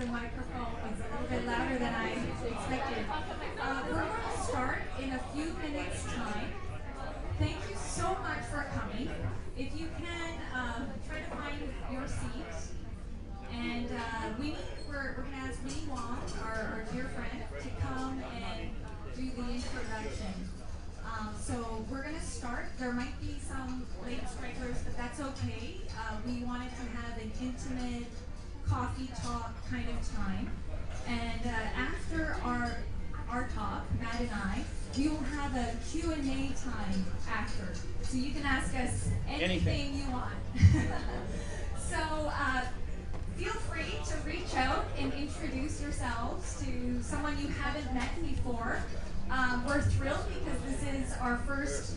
the microphone was a little bit louder than I expected. We're going to start in a few minutes' time. Thank you so much for coming. If you can, try to find your seat. And we're going to ask Winnie Wong, our dear friend, to come and do the introduction. So we're going to start. There might be some late strikers, but that's okay. We wanted to have an intimate coffee talk kind of time. And after our talk, Matt and I, we will have a Q&A time after. So you can ask us anything you want. So feel free to reach out and introduce yourselves to someone you haven't met before. We're thrilled because this is our first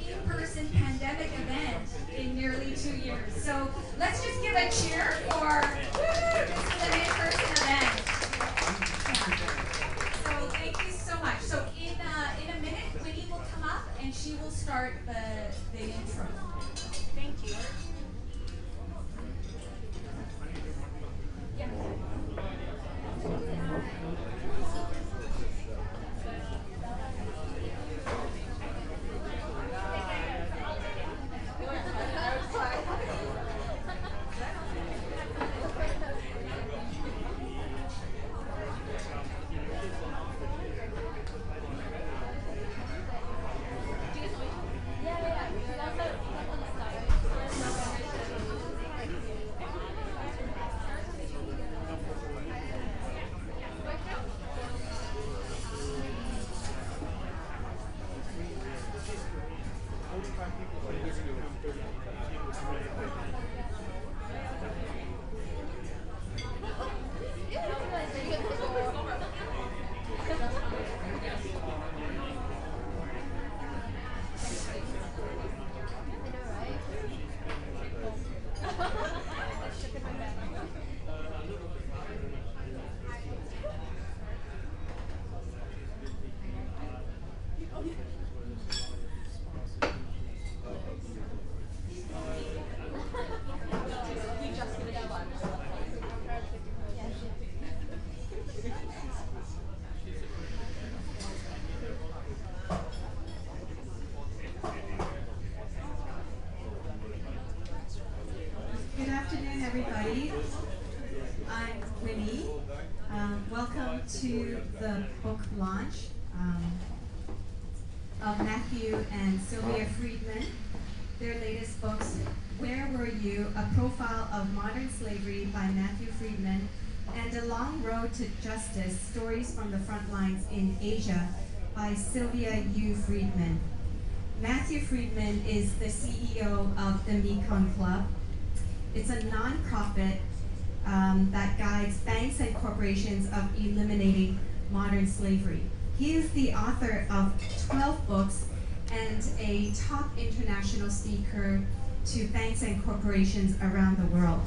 in-person pandemic event in nearly 2 years. So let's just give a cheer for this is an in-person event. Yeah. So thank you so much. So in a minute, Winnie will come up and she will start the intro. Thank you. Yeah. Everybody, I'm Winnie. Welcome to the book launch of Matthew and Sylvia Friedman. Their latest books, Where Were You? A Profile of Modern Slavery by Matthew Friedman, and A Long Road to Justice, Stories from the Frontlines in Asia by Sylvia Yu Friedman. Matthew Friedman is the CEO of the Mekong Club. It's a nonprofit that guides banks and corporations of eliminating modern slavery. He is the author of 12 books and a top international speaker to banks and corporations around the world.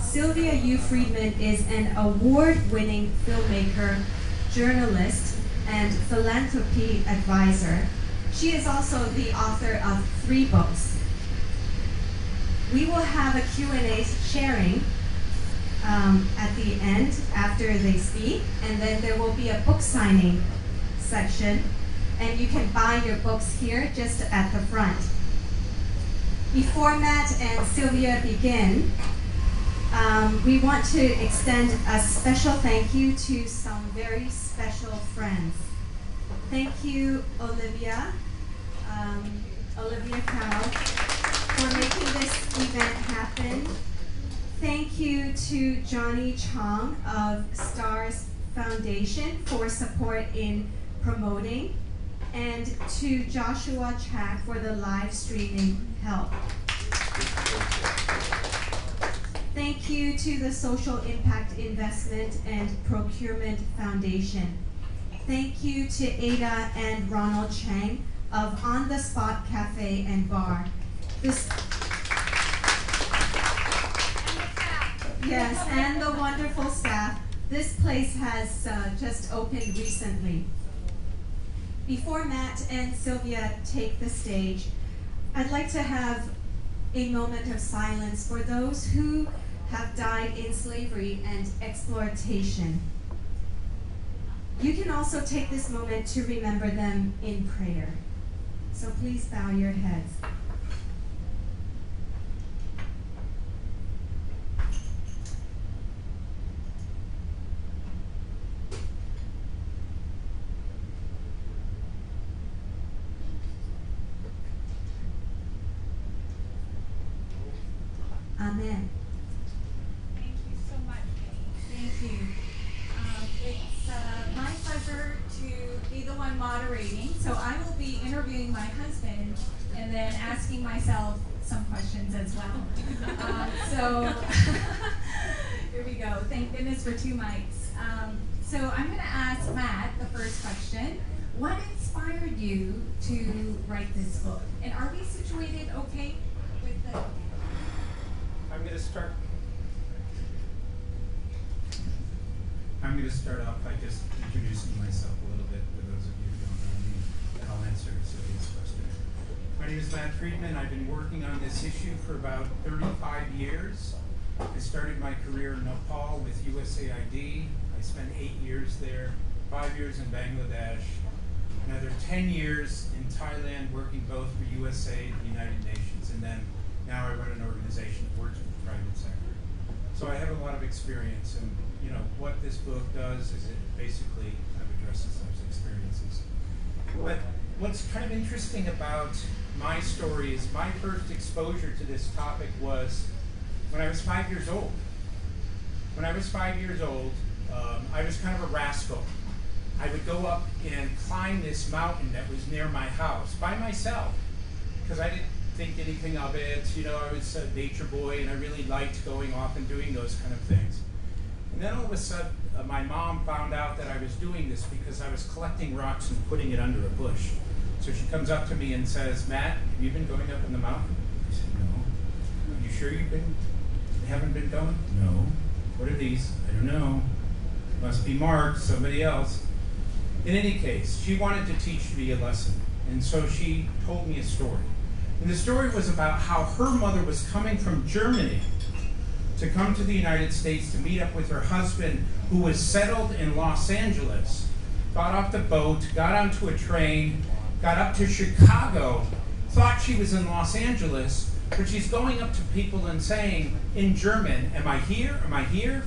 Sylvia Yu Friedman is an award-winning filmmaker, journalist, and philanthropy advisor. She is also the author of 3 books. We will have a Q&A sharing at the end after they speak, and then there will be a book signing section, and you can buy your books here just at the front. Before Matt and Sylvia begin, we want to extend a special thank you to some very special friends. Thank you, Olivia Cow, for making this event happen. Thank you to Johnny Chong of STARS Foundation for support in promoting, and to Joshua Chack for the live streaming help. Thank you to the Social Impact Investment and Procurement Foundation. Thank you to Ada and Ronald Chang of On the Spot Cafe and Bar. Yes, and the wonderful staff. This place has just opened recently. Before Matt and Sylvia take the stage, I'd like to have a moment of silence for those who have died in slavery and exploitation. You can also take this moment to remember them in prayer. So please bow your heads. Amen. Thank you so much, Penny. Thank you. It's my pleasure to be the one moderating. So I will be interviewing my husband and then asking myself some questions as well. So here we go. Thank goodness for 2 mics. So I'm going to ask Matt the first question. What inspired you to write this book? And are we situated okay with the... I'm going to start off by just introducing myself a little bit for those of you who don't know me, and I'll answer Sylvia's question. My name is Matt Friedman. I've been working on this issue for about 35 years. I started my career in Nepal with USAID. I spent 8 years there, 5 years in Bangladesh, another 10 years in Thailand working both for USAID and the United Nations, and then now I run an organization that works with the private sector. So I have a lot of experience, and what this book does is it basically kind of addresses those experiences. But what's kind of interesting about my story is my first exposure to this topic was when I was 5 years old. When I was 5 years old, I was kind of a rascal. I would go up and climb this mountain that was near my house by myself because I didn't think anything of it. I was a nature boy and I really liked going off and doing those kind of things. And then all of a sudden, my mom found out that I was doing this because I was collecting rocks and putting it under a bush. So she comes up to me and says, "Matt, have you been going up in the mountain?" I said, "No." "You sure you haven't been going?" "No." "What are these?" "I don't know. Must be marked, somebody else." In any case, she wanted to teach me a lesson. And so she told me a story. And the story was about how her mother was coming from Germany to come to the United States to meet up with her husband, who was settled in Los Angeles, got off the boat, got onto a train, got up to Chicago, thought she was in Los Angeles, but she's going up to people and saying in German, "Am I here? Am I here?"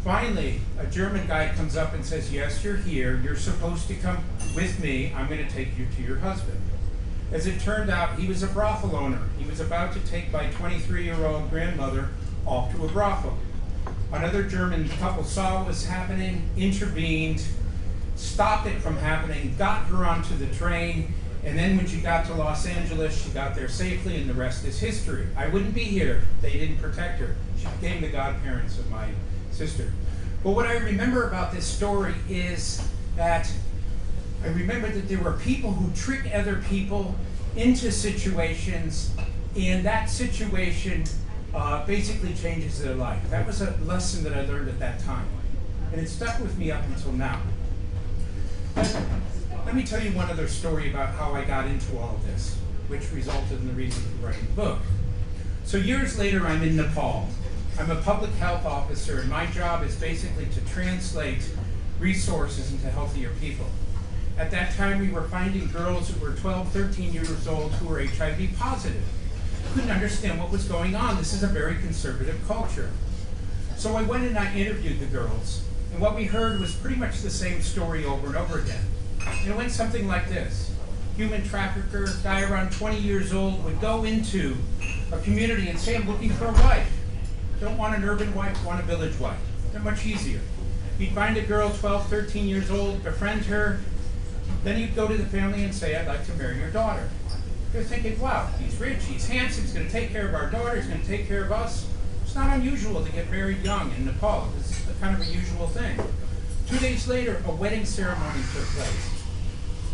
Finally, a German guy comes up and says, "Yes, you're here. You're supposed to come with me. I'm going to take you to your husband." As it turned out, he was a brothel owner. He was about to take my 23-year-old grandmother off to a brothel. Another German couple saw what was happening, intervened, stopped it from happening, got her onto the train, and then when she got to Los Angeles, she got there safely, and the rest is history. I wouldn't be here if they didn't protect her. She became the godparents of my sister. But what I remember about this story is that I remember that there were people who trick other people into situations, and that situation basically changes their life. That was a lesson that I learned at that time, and it stuck with me up until now. But let me tell you one other story about how I got into all of this, which resulted in the reason for writing the book. So years later, I'm in Nepal. I'm a public health officer, and my job is basically to translate resources into healthier people. At that time, we were finding girls who were 12, 13 years old who were HIV positive. Couldn't understand what was going on. This is a very conservative culture. So I went and I interviewed the girls, and what we heard was pretty much the same story over and over again. And it went something like this. Human trafficker, guy around 20 years old, would go into a community and say, "I'm looking for a wife. Don't want an urban wife, want a village wife." They're much easier. He'd find a girl 12, 13 years old, befriend her, then he'd go to the family and say, "I'd like to marry your daughter." They're thinking, wow, he's rich, he's handsome, he's going to take care of our daughter, he's going to take care of us. It's not unusual to get married young in Nepal. It's kind of a usual thing. 2 days later, a wedding ceremony took place.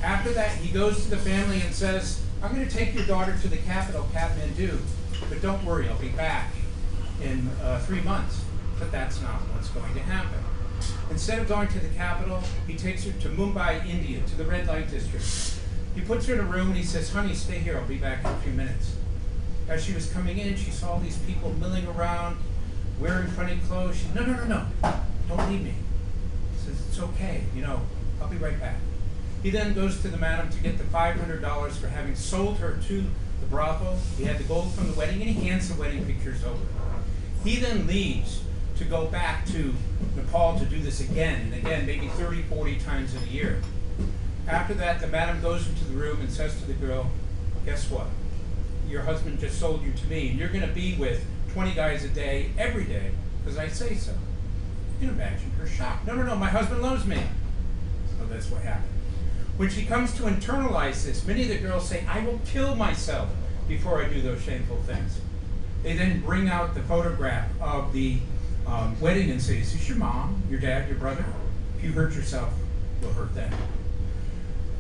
After that, he goes to the family and says, "I'm going to take your daughter to the capital, Kathmandu, but don't worry, I'll be back in 3 months." But that's not what's going to happen. Instead of going to the capital, he takes her to Mumbai, India, to the red light district. He puts her in a room and he says, "Honey, stay here, I'll be back in a few minutes." As she was coming in, she saw these people milling around, wearing funny clothes. She, no, don't leave me. He says, it's okay, I'll be right back. He then goes to the madam to get the $500 for having sold her to the brothel. He had the gold from the wedding, and he hands the wedding pictures over. He then leaves to go back to Nepal to do this again and again, maybe 30, 40 times in a year. After that, the madam goes into the room and says to the girl, guess what? Your husband just sold you to me, and you're going to be with 20 guys a day, every day, because I say so. You can imagine her shock. No, my husband loves me. So that's what happened. When she comes to internalize this, many of the girls say, I will kill myself before I do those shameful things. They then bring out the photograph of the wedding and say, is this your mom, your dad, your brother? If you hurt yourself, you'll hurt them.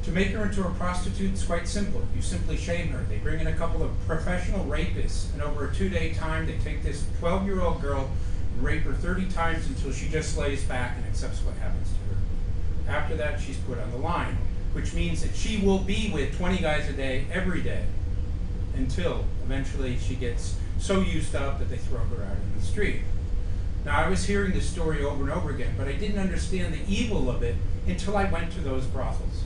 To make her into a prostitute is quite simple. You simply shame her. They bring in a couple of professional rapists, and over a 2-day time, they take this 12-year-old girl and rape her 30 times until she just lays back and accepts what happens to her. After that, she's put on the line, which means that she will be with 20 guys a day, every day, until eventually she gets so used up that they throw her out in the street. Now, I was hearing this story over and over again, but I didn't understand the evil of it until I went to those brothels.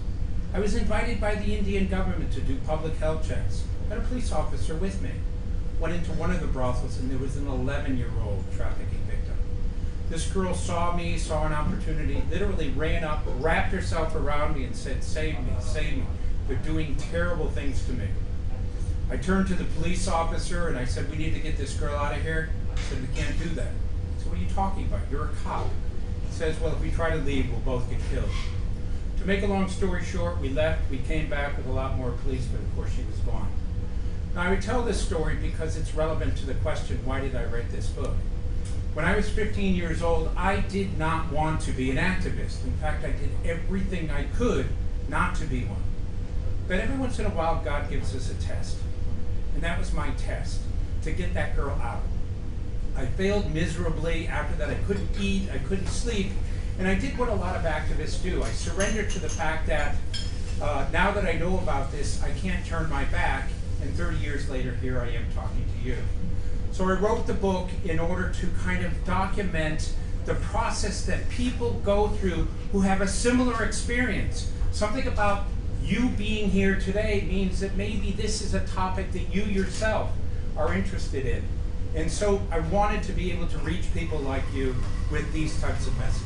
I was invited by the Indian government to do public health checks. I had a police officer with me. Went into one of the brothels, and there was an 11-year-old trafficking victim. This girl saw me, saw an opportunity, literally ran up, wrapped herself around me and said, save me, save me. They're doing terrible things to me. I turned to the police officer and I said, we need to get this girl out of here. He said, we can't do that. I said, what are you talking about? You're a cop. He says, well, if we try to leave, we'll both get killed. To make a long story short, we left. We came back with a lot more police, but of course she was gone. Now, I would tell this story because it's relevant to the question, why did I write this book? When I was 15 years old, I did not want to be an activist. In fact, I did everything I could not to be one. But every once in a while, God gives us a test. And that was my test, to get that girl out. I failed miserably. After that, I couldn't eat, I couldn't sleep. And I did what a lot of activists do. I surrendered to the fact that now that I know about this, I can't turn my back. And 30 years later, here I am talking to you. So I wrote the book in order to kind of document the process that people go through who have a similar experience. Something about you being here today means that maybe this is a topic that you yourself are interested in. And so I wanted to be able to reach people like you with these types of messages.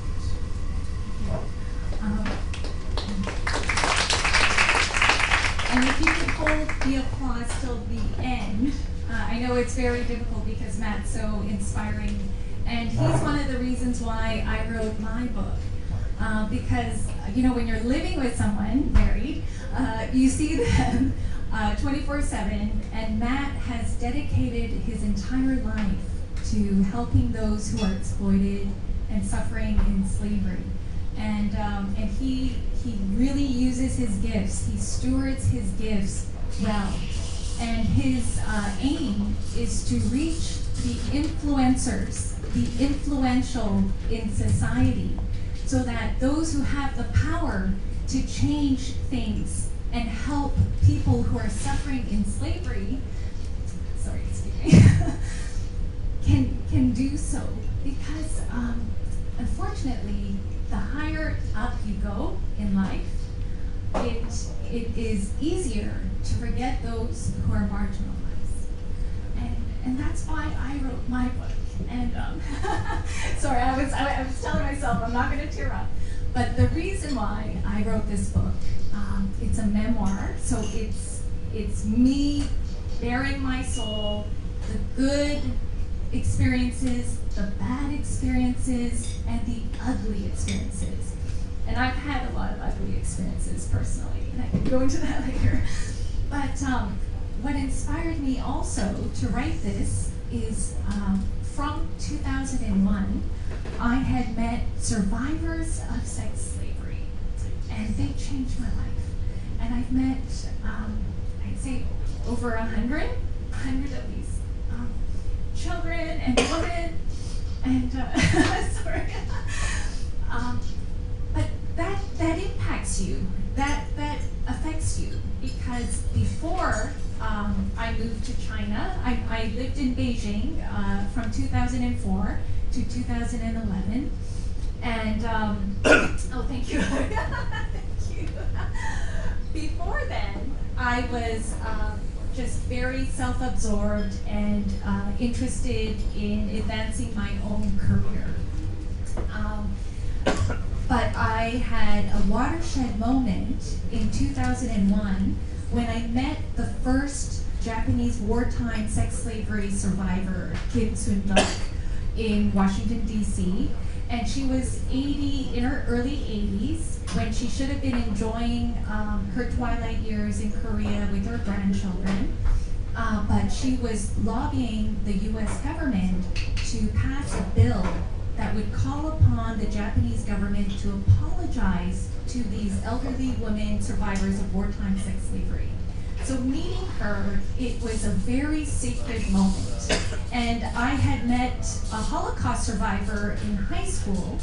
And if you could hold the applause till the end. I know it's very difficult because Matt's so inspiring, and he's one of the reasons why I wrote my book. Because, when you're living with someone, married, you see them 24/7, and Matt has dedicated his entire life to helping those who are exploited and suffering in slavery. And he really uses his gifts. He stewards his gifts well. And his aim is to reach the influencers, the influential in society, so that those who have the power to change things and help people who are suffering in slavery, can do so. Because unfortunately, the higher up you go in life, it is easier to forget those who are marginalized. And that's why I wrote my book. And sorry, I was telling myself I'm not going to tear up. But the reason why I wrote this book, it's a memoir, so it's me bearing my soul, the good experiences, the bad experiences, and the ugly experiences. And I've had a lot of ugly experiences personally, and I can go into that later. But what inspired me also to write this is from 2001, I had met survivors of sex slavery, and they changed my life. And I've met, I'd say, over 100 at least, children and women, and sorry. But that impacts you, that affects you, because before I moved to China, I lived in Beijing from 2004 to 2011. And, oh, thank you. Thank you. Before then, I was just very self-absorbed and interested in advancing my own career. But I had a watershed moment in 2001 when I met the first Japanese wartime sex slavery survivor, Kim Sun-duk, in Washington, D.C. And she was 80, in her early 80s, when she should have been enjoying her twilight years in Korea with her grandchildren. But she was lobbying the U.S. government to pass a bill that would call upon the Japanese government to apologize to these elderly women survivors of wartime sex slavery. So meeting her, it was a very sacred moment. And I had met a Holocaust survivor in high school,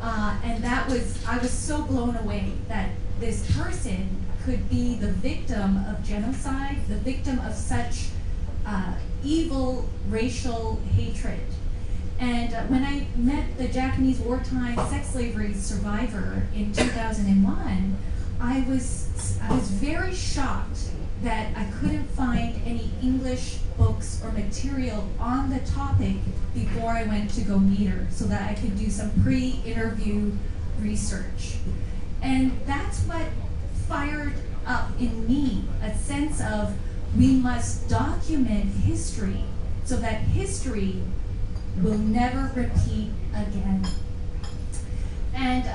and I was so blown away that this person could be the victim of genocide, the victim of such evil racial hatred. And when I met the Japanese wartime sex slavery survivor in 2001, I was very shocked that I couldn't find any English books or material on the topic before I went to go meet her, so that I could do some pre-interview research. And that's what fired up in me a sense of, we must document history so that history will never repeat again. And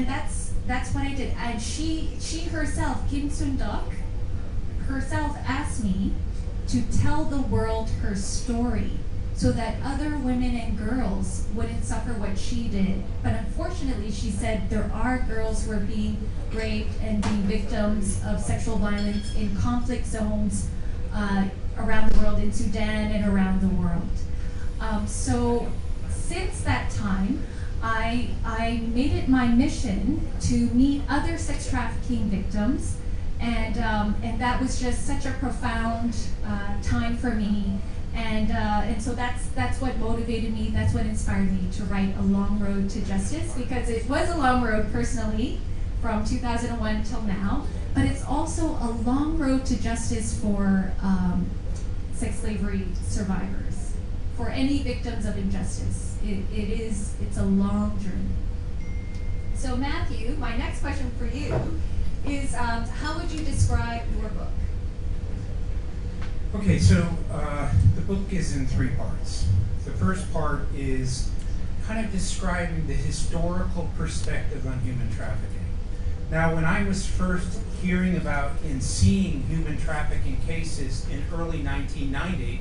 that's what I did. And she herself, Kim Sun-duk, herself asked me to tell the world her story so that other women and girls wouldn't suffer what she did. But unfortunately, she said there are girls who are being raped and being victims of sexual violence in conflict zones around the world, in Sudan and around the world. So since that time, I made it my mission to meet other sex trafficking victims, and that was just such a profound time for me. And so that's what motivated me, that's what inspired me to write A Long Road to Justice, because it was a long road personally from 2001 till now, but it's also a long road to justice for sex slavery survivors, for any victims of injustice. It's a long journey. So Matthew, my next question for you is, how would you describe your book? Okay, so the book is in three parts. The first part is kind of describing the historical perspective on human trafficking. Now, when I was first hearing about and seeing human trafficking cases in early 1990,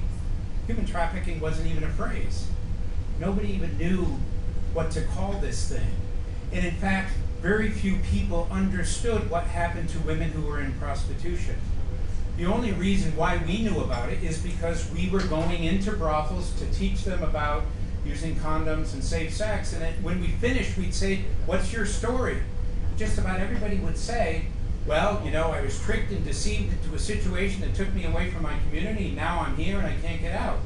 human trafficking wasn't even a phrase. Nobody even knew what to call this thing. And in fact, very few people understood what happened to women who were in prostitution. The only reason why we knew about it is because we were going into brothels to teach them about using condoms and safe sex. And when we finished, we'd say, "What's your story?" Just about everybody would say, "Well, you know, I was tricked and deceived into a situation that took me away from my community. Now I'm here and I can't get out."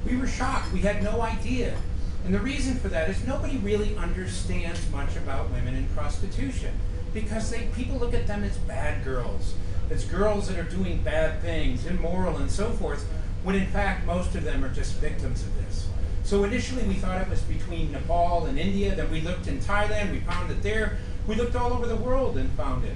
We were shocked. We had no idea. And the reason for that is nobody really understands much about women in prostitution, because people look at them as bad girls, as girls that are doing bad things, immoral and so forth, when in fact most of them are just victims of this. So initially we thought it was between Nepal and India, then we looked in Thailand, we found it there, we looked all over the world and found it.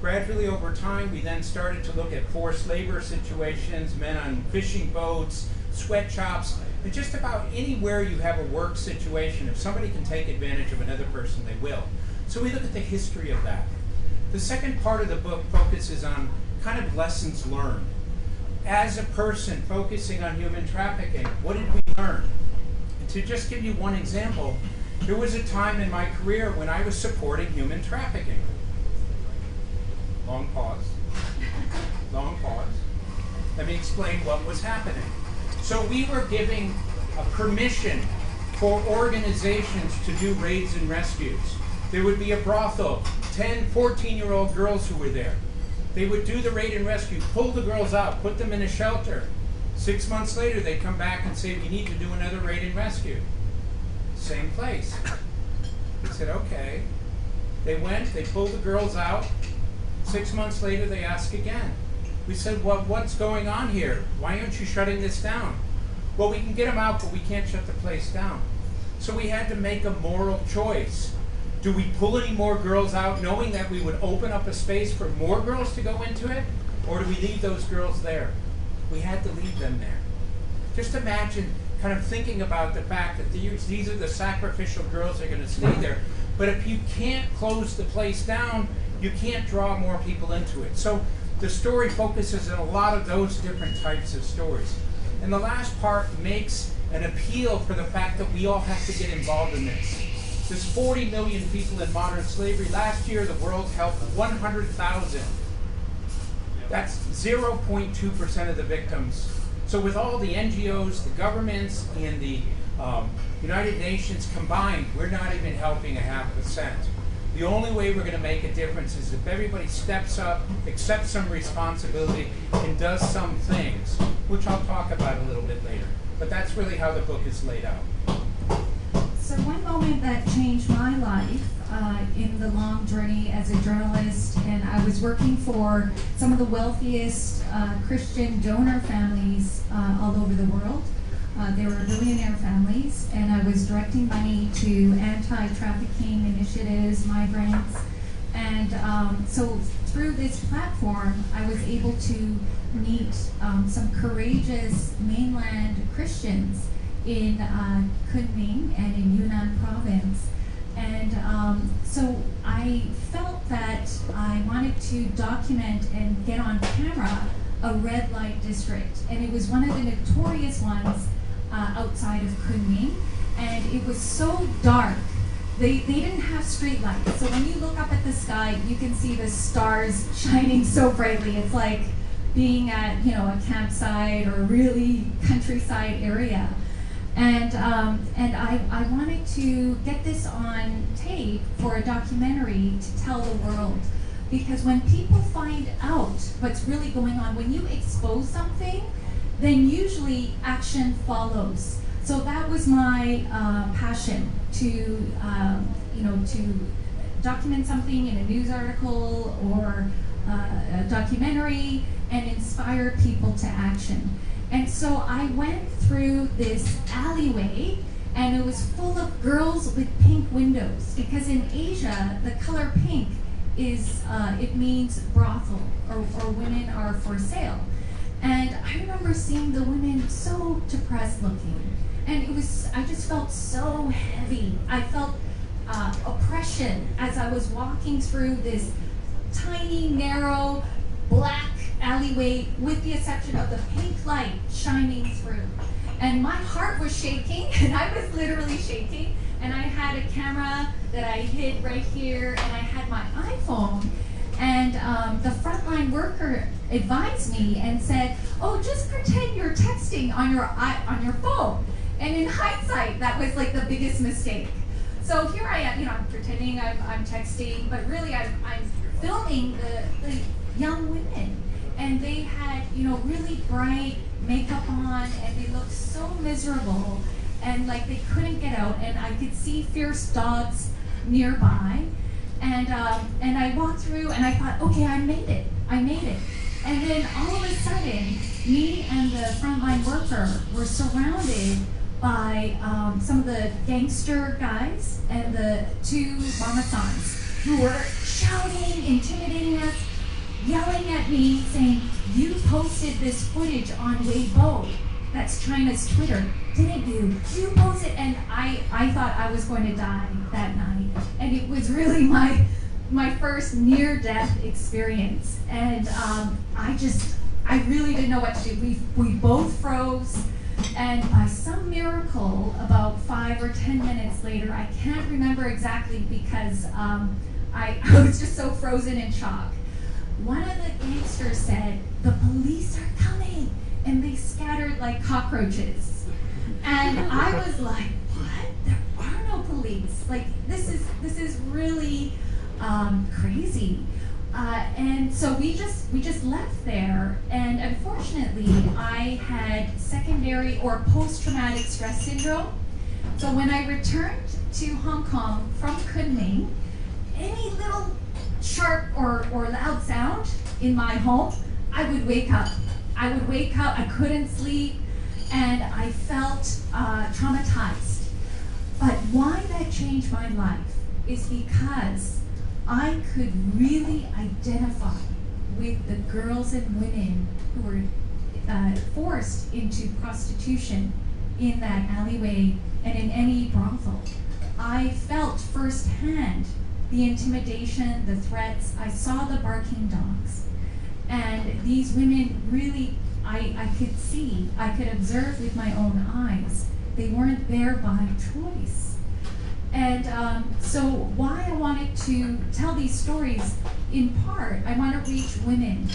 Gradually over time we then started to look at forced labor situations, men on fishing boats, sweatshops, and just about anywhere you have a work situation, if somebody can take advantage of another person, they will. So we look at the history of that. The second part of the book focuses on kind of lessons learned. As a person focusing on human trafficking, what did we learn? And to just give you one example, there was a time in my career when I was supporting human trafficking. Long pause. Long pause. Let me explain what was happening. So we were giving a permission for organizations to do raids and rescues. There would be a brothel, 10, 14-year-old girls who were there. They would do the raid and rescue, pull the girls out, put them in a shelter, 6 months later, they come back and say, we need to do another raid and rescue. Same place. We said, okay. They went, they pulled the girls out. 6 months later, they ask again. We said, well, what's going on here? Why aren't you shutting this down? Well, we can get them out, but we can't shut the place down. So we had to make a moral choice. Do we pull any more girls out knowing that we would open up a space for more girls to go into it? Or do we leave those girls there? We had to leave them there. Just imagine kind of thinking about the fact that these are the sacrificial girls that are going to stay there. But if you can't close the place down, you can't draw more people into it. So the story focuses on a lot of those different types of stories. And the last part makes an appeal for the fact that we all have to get involved in this. There's 40 million people in modern slavery. Last year, the world helped 100,000. That's 0.2% of the victims. So with all the NGOs, the governments, and the United Nations combined, we're not even helping 0.5%. The only way we're going to make a difference is if everybody steps up, accepts some responsibility, and does some things, which I'll talk about a little bit later. But that's really how the book is laid out. So one moment that changed my life in the long journey as a journalist, and I was working for some of the wealthiest Christian donor families all over the world. They were billionaire families, and I was directing money to anti-trafficking initiatives, migrants, and so through this platform, I was able to meet some courageous mainland Christians in Kunming and in Yunnan province. And so I felt that I wanted to document and get on camera a red light district. And it was one of the notorious ones outside of Kunming. And it was so dark. They didn't have street lights. So when you look up at the sky, you can see the stars shining so brightly. It's like being at, a campsite or a really countryside area. And I wanted to get this on tape for a documentary to tell the world. Because when people find out what's really going on, when you expose something, then usually action follows. So that was my passion to document something in a news article or a documentary and inspire people to action. And so I went through this alleyway, and it was full of girls with pink windows, because in Asia, the color pink is, it means brothel, or women are for sale. And I remember seeing the women so depressed looking, and I just felt so heavy. I felt oppression as I was walking through this tiny, narrow, black alleyway, with the exception of the pink light shining through. And my heart was shaking, and I was literally shaking, and I had a camera that I hid right here, and I had my iPhone, and the frontline worker advised me and said, oh, just pretend you're texting on your phone. And in hindsight, that was like the biggest mistake. So here I am, I'm pretending I'm texting, but really I'm filming the young women. And they had, really bright makeup on, and they looked so miserable, and like they couldn't get out. And I could see fierce dogs nearby, and I walked through, and I thought, okay, I made it. And then all of a sudden, me and the frontline worker were surrounded by some of the gangster guys and the two Mamasans who were shouting, intimidating us, yelling at me, saying, you posted this footage on Weibo, that's China's Twitter, didn't you? You posted, and I thought I was going to die that night. And it was really my first near-death experience. And I really didn't know what to do. We both froze, and by some miracle, about 5 or 10 minutes later, I can't remember exactly because I was just so frozen in shock. One of the gangsters said, the police are coming, and they scattered like cockroaches. And I was like, what? There are no police. Like, this is really crazy. And so we just left there, and unfortunately I had secondary or post-traumatic stress syndrome. So when I returned to Hong Kong from Kunming, any little sharp or loud sound in my home, I would wake up. I couldn't sleep, and I felt traumatized. But why that changed my life is because I could really identify with the girls and women who were forced into prostitution in that alleyway and in any brothel. I felt firsthand the intimidation, the threats. I saw the barking dogs. And these women really, I could see, I could observe with my own eyes. They weren't there by choice. And so why I wanted to tell these stories, in part, I want to reach women,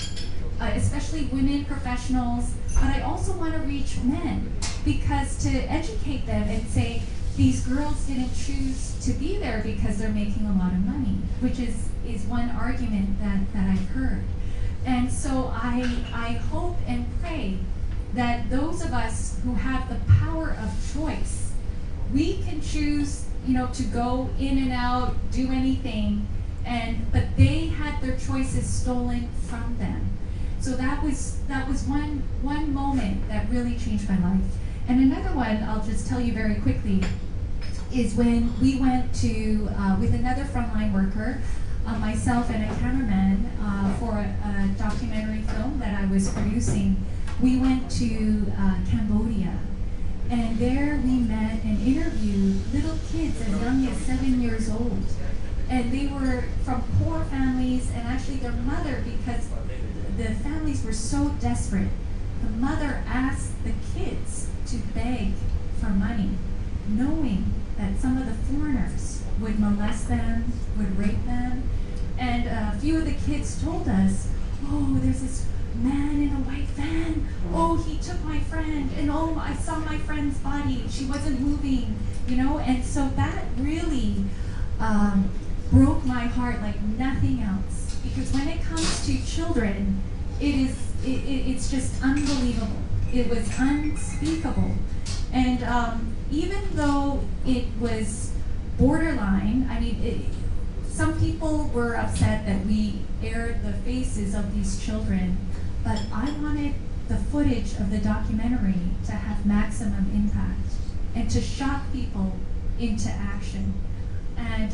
especially women professionals, but I also want to reach men, because to educate them and say, these girls didn't choose to be there because they're making a lot of money, which is one argument that I've heard. And so I hope and pray that those of us who have the power of choice, we can choose, to go in and out, do anything, but they had their choices stolen from them. So that was one moment that really changed my life. And another one, I'll just tell you very quickly, is when we went to, with another frontline worker, myself and a cameraman, for a documentary film that I was producing, we went to Cambodia. And there we met and interviewed little kids as young as 7 years old. And they were from poor families, and actually their mother, because the families were so desperate, the mother asked the kids to beg for money, knowing that some of the foreigners would molest them, would rape them. And a few of the kids told us, oh, there's this man in a white van. Oh, he took my friend, and oh, I saw my friend's body. She wasn't moving, And so that really broke my heart like nothing else. Because when it comes to children, it's just unbelievable. It was unspeakable. And even though it was borderline, some people were upset that we aired the faces of these children, but I wanted the footage of the documentary to have maximum impact and to shock people into action. And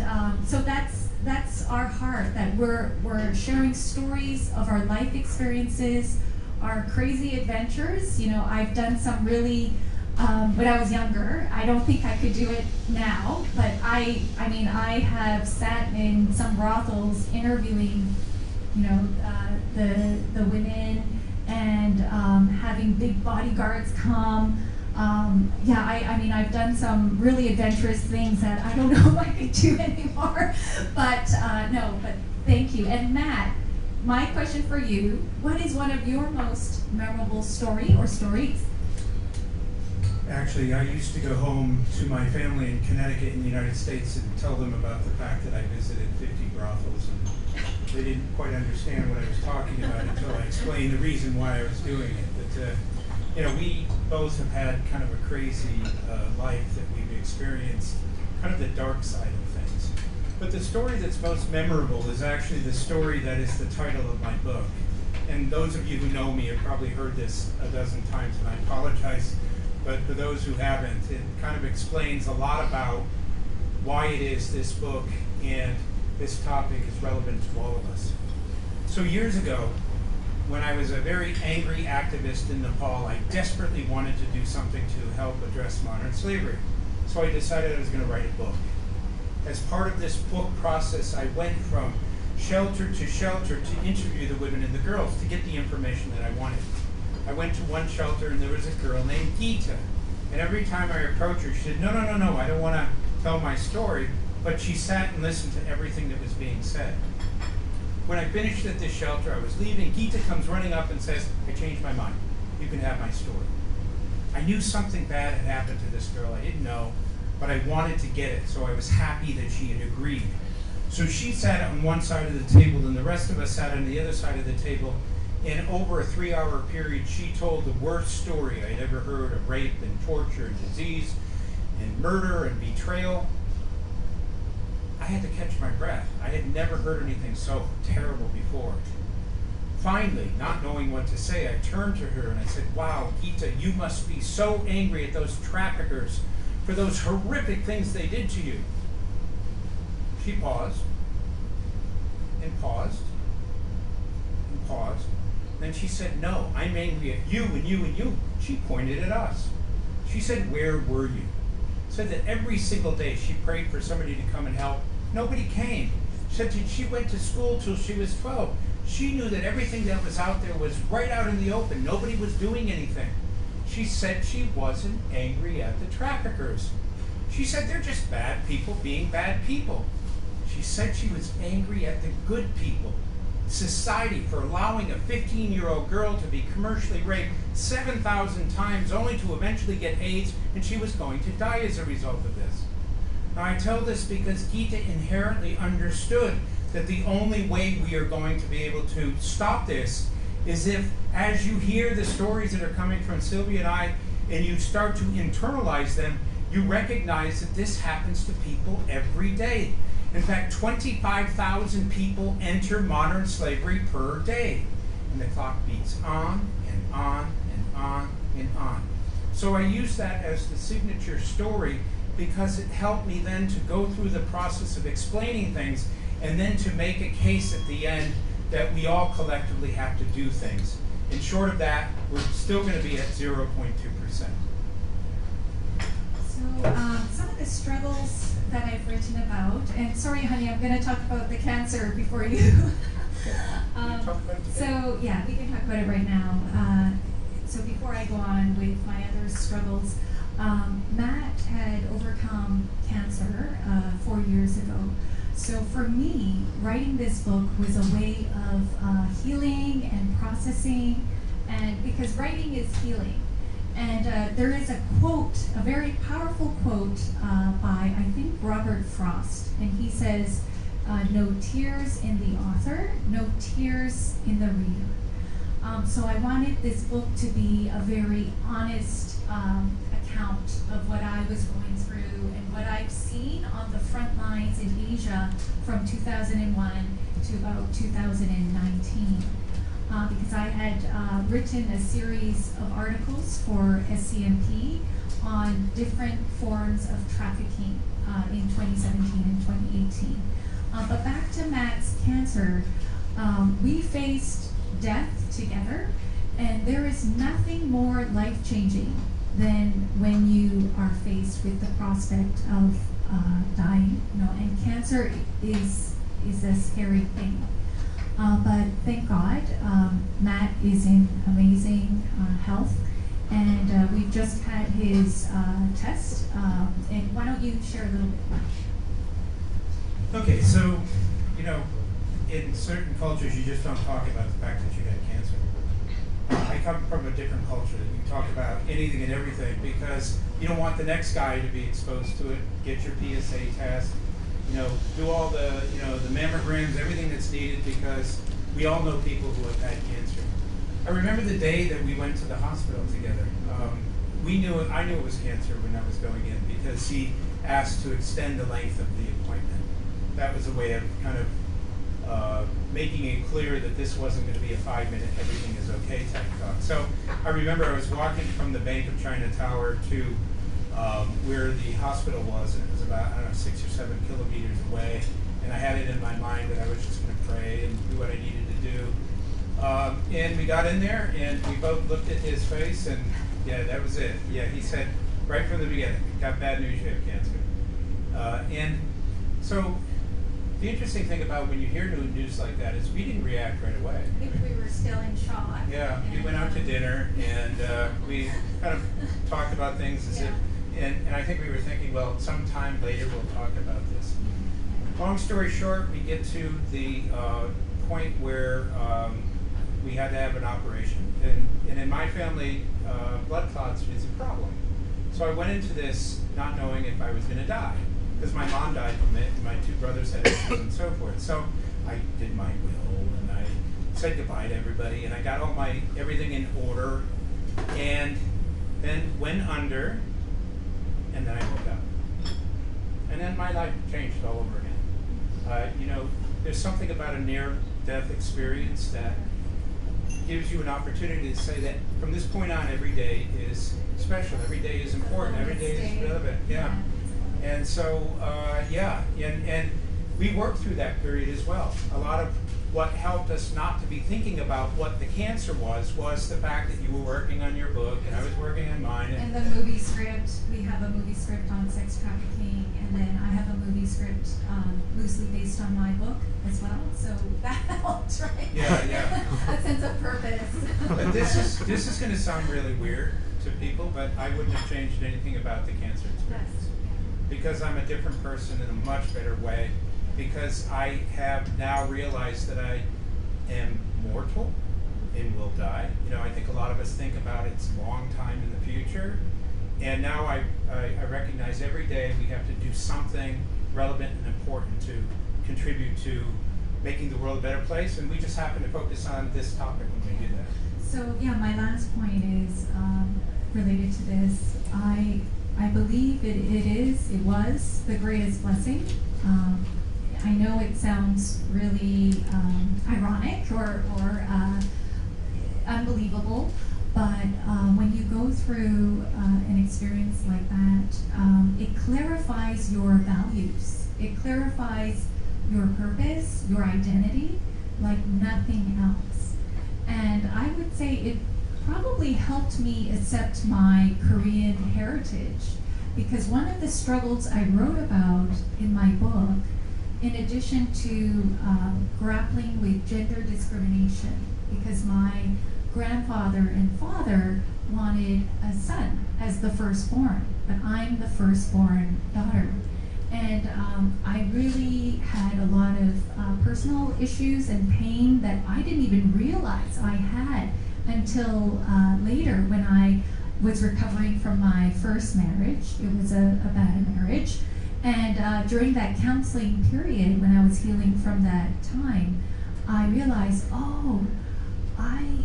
so that's our heart, that we're sharing stories of our life experiences, our crazy adventures. I've done some really, when I was younger, I don't think I could do it now, but I have sat in some brothels interviewing, the women, and having big bodyguards come. I've done some really adventurous things that I don't know if I could do anymore, but thank you. And Matt, my question for you, what is one of your most memorable story or stories? Actually, I used to go home to my family in Connecticut in the United States and tell them about the fact that I visited 50 brothels, and they didn't quite understand what I was talking about until I explained the reason why I was doing it. But we both have had kind of a crazy life that we've experienced, kind of the dark side of things. But the story that's most memorable is actually the story that is the title of my book. And those of you who know me have probably heard this a dozen times, and I apologize. But for those who haven't, it kind of explains a lot about why it is this book and this topic is relevant to all of us. So years ago, when I was a very angry activist in Nepal, I desperately wanted to do something to help address modern slavery. So I decided I was going to write a book. As part of this book process, I went from shelter to interview the women and the girls to get the information that I wanted. I went to one shelter and there was a girl named Geeta. And every time I approached her, she said, no, I don't want to tell my story. But she sat and listened to everything that was being said. When I finished at this shelter, I was leaving. Geeta comes running up and says, I changed my mind. You can have my story. I knew something bad had happened to this girl. I didn't know, but I wanted to get it. So I was happy that she had agreed. So she sat on one side of the table, and the rest of us sat on the other side of the table. And over a 3-hour period, she told the worst story I'd ever heard of rape and torture and disease and murder and betrayal. I had to catch my breath. I had never heard anything so terrible before. Finally, not knowing what to say, I turned to her and I said, "Wow, Gita, you must be so angry at those traffickers for those horrific things they did to you." She paused, and paused, and paused. Then she said, "No, I'm angry at you and you and you." She pointed at us. She said, "Where were you?" Said that every single day she prayed for somebody to come and help. Nobody came. Said that she went to school till she was 12. She knew that everything that was out there was right out in the open. Nobody was doing anything. She said she wasn't angry at the traffickers. She said they're just bad people being bad people. She said she was angry at the good people, society, for allowing a 15-year-old girl to be commercially raped 7,000 times only to eventually get AIDS, and she was going to die as a result of this. Now I tell this because Gita inherently understood that the only way we are going to be able to stop this is if, as you hear the stories that are coming from Sylvia and I, and you start to internalize them, you recognize that this happens to people every day. In fact, 25,000 people enter modern slavery per day. And the clock beats on and on and on and on. So I use that as the signature story because it helped me then to go through the process of explaining things and then to make a case at the end that we all collectively have to do things. And short of that, we're still going to be at 0.2%. So some of the struggles that I've written about, and sorry honey, I'm going to talk about the cancer before you. So yeah, we can talk about it right now. So before I go on with my other struggles, Matt had overcome cancer 4 years ago. So for me, writing this book was a way of healing and processing, and because writing is healing. And there is a quote, a very powerful quote by, I think, Robert Frost. And he says, "No tears in the author, no tears in the reader." So I wanted this book to be a very honest account of what I was going through and what I've seen on the front lines in Asia from 2001 to about 2019. Because I had written a series of articles for SCMP on different forms of trafficking in 2017 and 2018. But back to Matt's cancer, we faced death together, and there is nothing more life-changing than when you are faced with the prospect of dying. And cancer is a scary thing. But thank God, Matt is in amazing health, and we've just had his test. And why don't you share a little bit more? Okay, so, in certain cultures, you just don't talk about the fact that you had cancer. I come from a different culture that you talk about anything and everything because you don't want the next guy to be exposed to it. Get your PSA test. Do all the, the mammograms, everything that's needed, because we all know people who have had cancer. I remember the day that we went to the hospital together. I knew it was cancer when I was going in because he asked to extend the length of the appointment. That was a way of kind of making it clear that this wasn't going to be a 5-minute, everything is okay type talk. So I remember I was walking from the Bank of China Tower to where the hospital was, and it was about, 6 or 7 kilometers away, and I had it in my mind that I was just going to pray and do what I needed to do. And we got in there, and we both looked at his face, and yeah, that was it. Yeah, he said right from the beginning, got bad news, you have cancer. And so the interesting thing about when you hear news like that is we didn't react right away. I think we were still in shock. Yeah, we went out to dinner, and we kind of talked about things as if, and I think we were thinking, well, sometime later we'll talk about this. Long story short, we get to the point where we had to have an operation. And in my family, blood clots is a problem. So I went into this not knowing if I was going to die, because my mom died from it, and my 2 brothers had it, so on and so forth. So I did my will, and I said goodbye to everybody, and I got all everything in order, and then went under, and then I woke up. And then my life changed all over again. You know, there's something about a near-death experience that gives you an opportunity to say that from this point on, every day is special, every day is important, every day is relevant. Yeah. And so, and we worked through that period as well. A lot of what helped us not to be thinking about what the cancer was the fact that you were working on your book and I was working on mine. And the movie script, we have a movie script on sex trafficking, and then I have a movie script loosely based on my book as well. So that helps, right? Yeah. A sense of purpose. But this is going to sound really weird to people, but I wouldn't have changed anything about the cancer experience. Yes. Because I'm a different person in a much better way. Because I have now realized that I am mortal and will die. You know, I think a lot of us think about it's a long time in the future. And now I recognize every day we have to do something relevant and important to contribute to making the world a better place. And we just happen to focus on this topic when we do that. So yeah, my last point is related to this. I believe it was the greatest blessing. I know it sounds really ironic or unbelievable, but when you go through an experience like that, it clarifies your values. It clarifies your purpose, your identity, like nothing else. And I would say it probably helped me accept my Korean heritage, because one of the struggles I wrote about in my book, in addition to grappling with gender discrimination, because my grandfather and father wanted a son as the firstborn, but I'm the firstborn daughter. And I really had a lot of personal issues and pain that I didn't even realize I had until later, when I was recovering from my first marriage. It was a bad marriage. And during that counseling period, when I was healing from that time, I realized, oh, I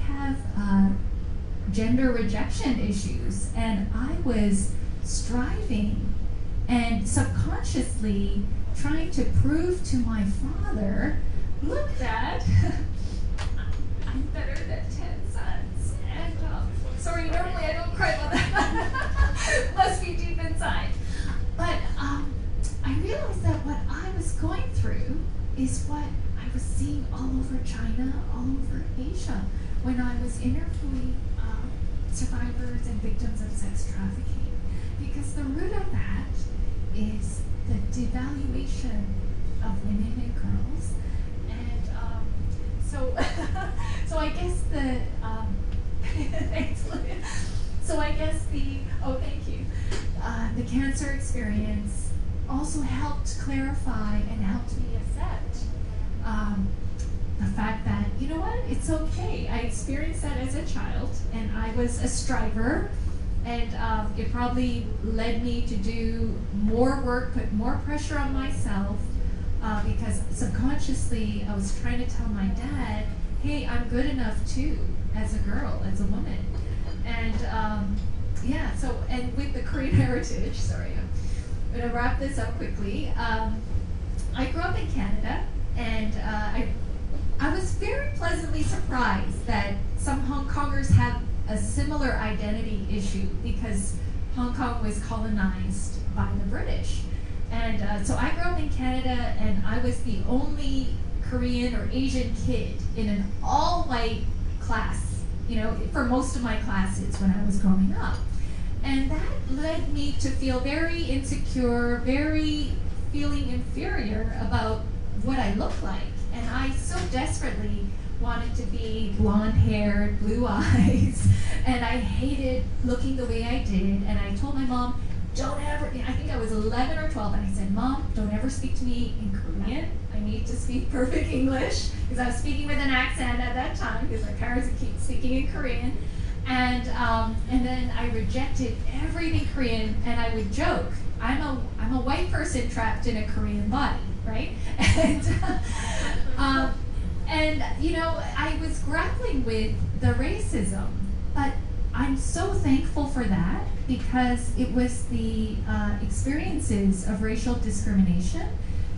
have gender rejection issues, and I was striving and subconsciously trying to prove to my father, look, Dad, I'm better than 10 sons. And sorry, normally I don't cry about that. Must be deep inside. But I realized that what I was going through is what I was seeing all over China, all over Asia, when I was interviewing survivors and victims of sex trafficking. Because the root of that is the devaluation of women and girls. And so I guess the, thanks, Lydia. So I guess thank you. The cancer experience also helped clarify and helped me accept the fact that, you know what, it's okay. I experienced that as a child, and I was a striver, and it probably led me to do more work, put more pressure on myself, because subconsciously I was trying to tell my dad, hey, I'm good enough too, as a girl, as a woman. And and with the Korean heritage, sorry, I'm gonna wrap this up quickly. I grew up in Canada, and I was very pleasantly surprised that some Hong Kongers have a similar identity issue, because Hong Kong was colonized by the British. And so I grew up in Canada, and I was the only Korean or Asian kid in an all-white class, you know, for most of my classes when I was growing up. And that led me to feel very insecure, very feeling inferior about what I looked like. And I so desperately wanted to be blonde-haired, blue eyes, and I hated looking the way I did. And I told my mom, don't ever, I think I was 11 or 12, and I said, Mom, don't ever speak to me in Korean. I need to speak perfect English, because I was speaking with an accent at that time, because my parents would keep speaking in Korean. And then I rejected everything Korean, and I would joke I'm a white person trapped in a Korean body, right? And you know, I was grappling with the racism, but I'm so thankful for that, because it was the experiences of racial discrimination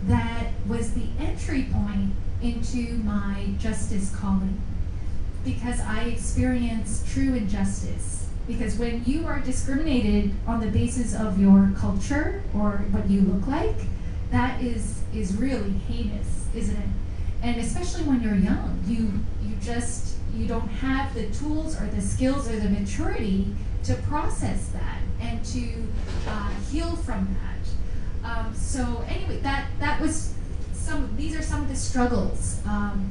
that was the entry point into my justice calling, because I experienced true injustice. Because when you are discriminated on the basis of your culture or what you look like, that is really heinous, isn't it? And especially when you're young, you don't have the tools or the skills or the maturity to process that and to heal from that. So anyway, that was these are some of the struggles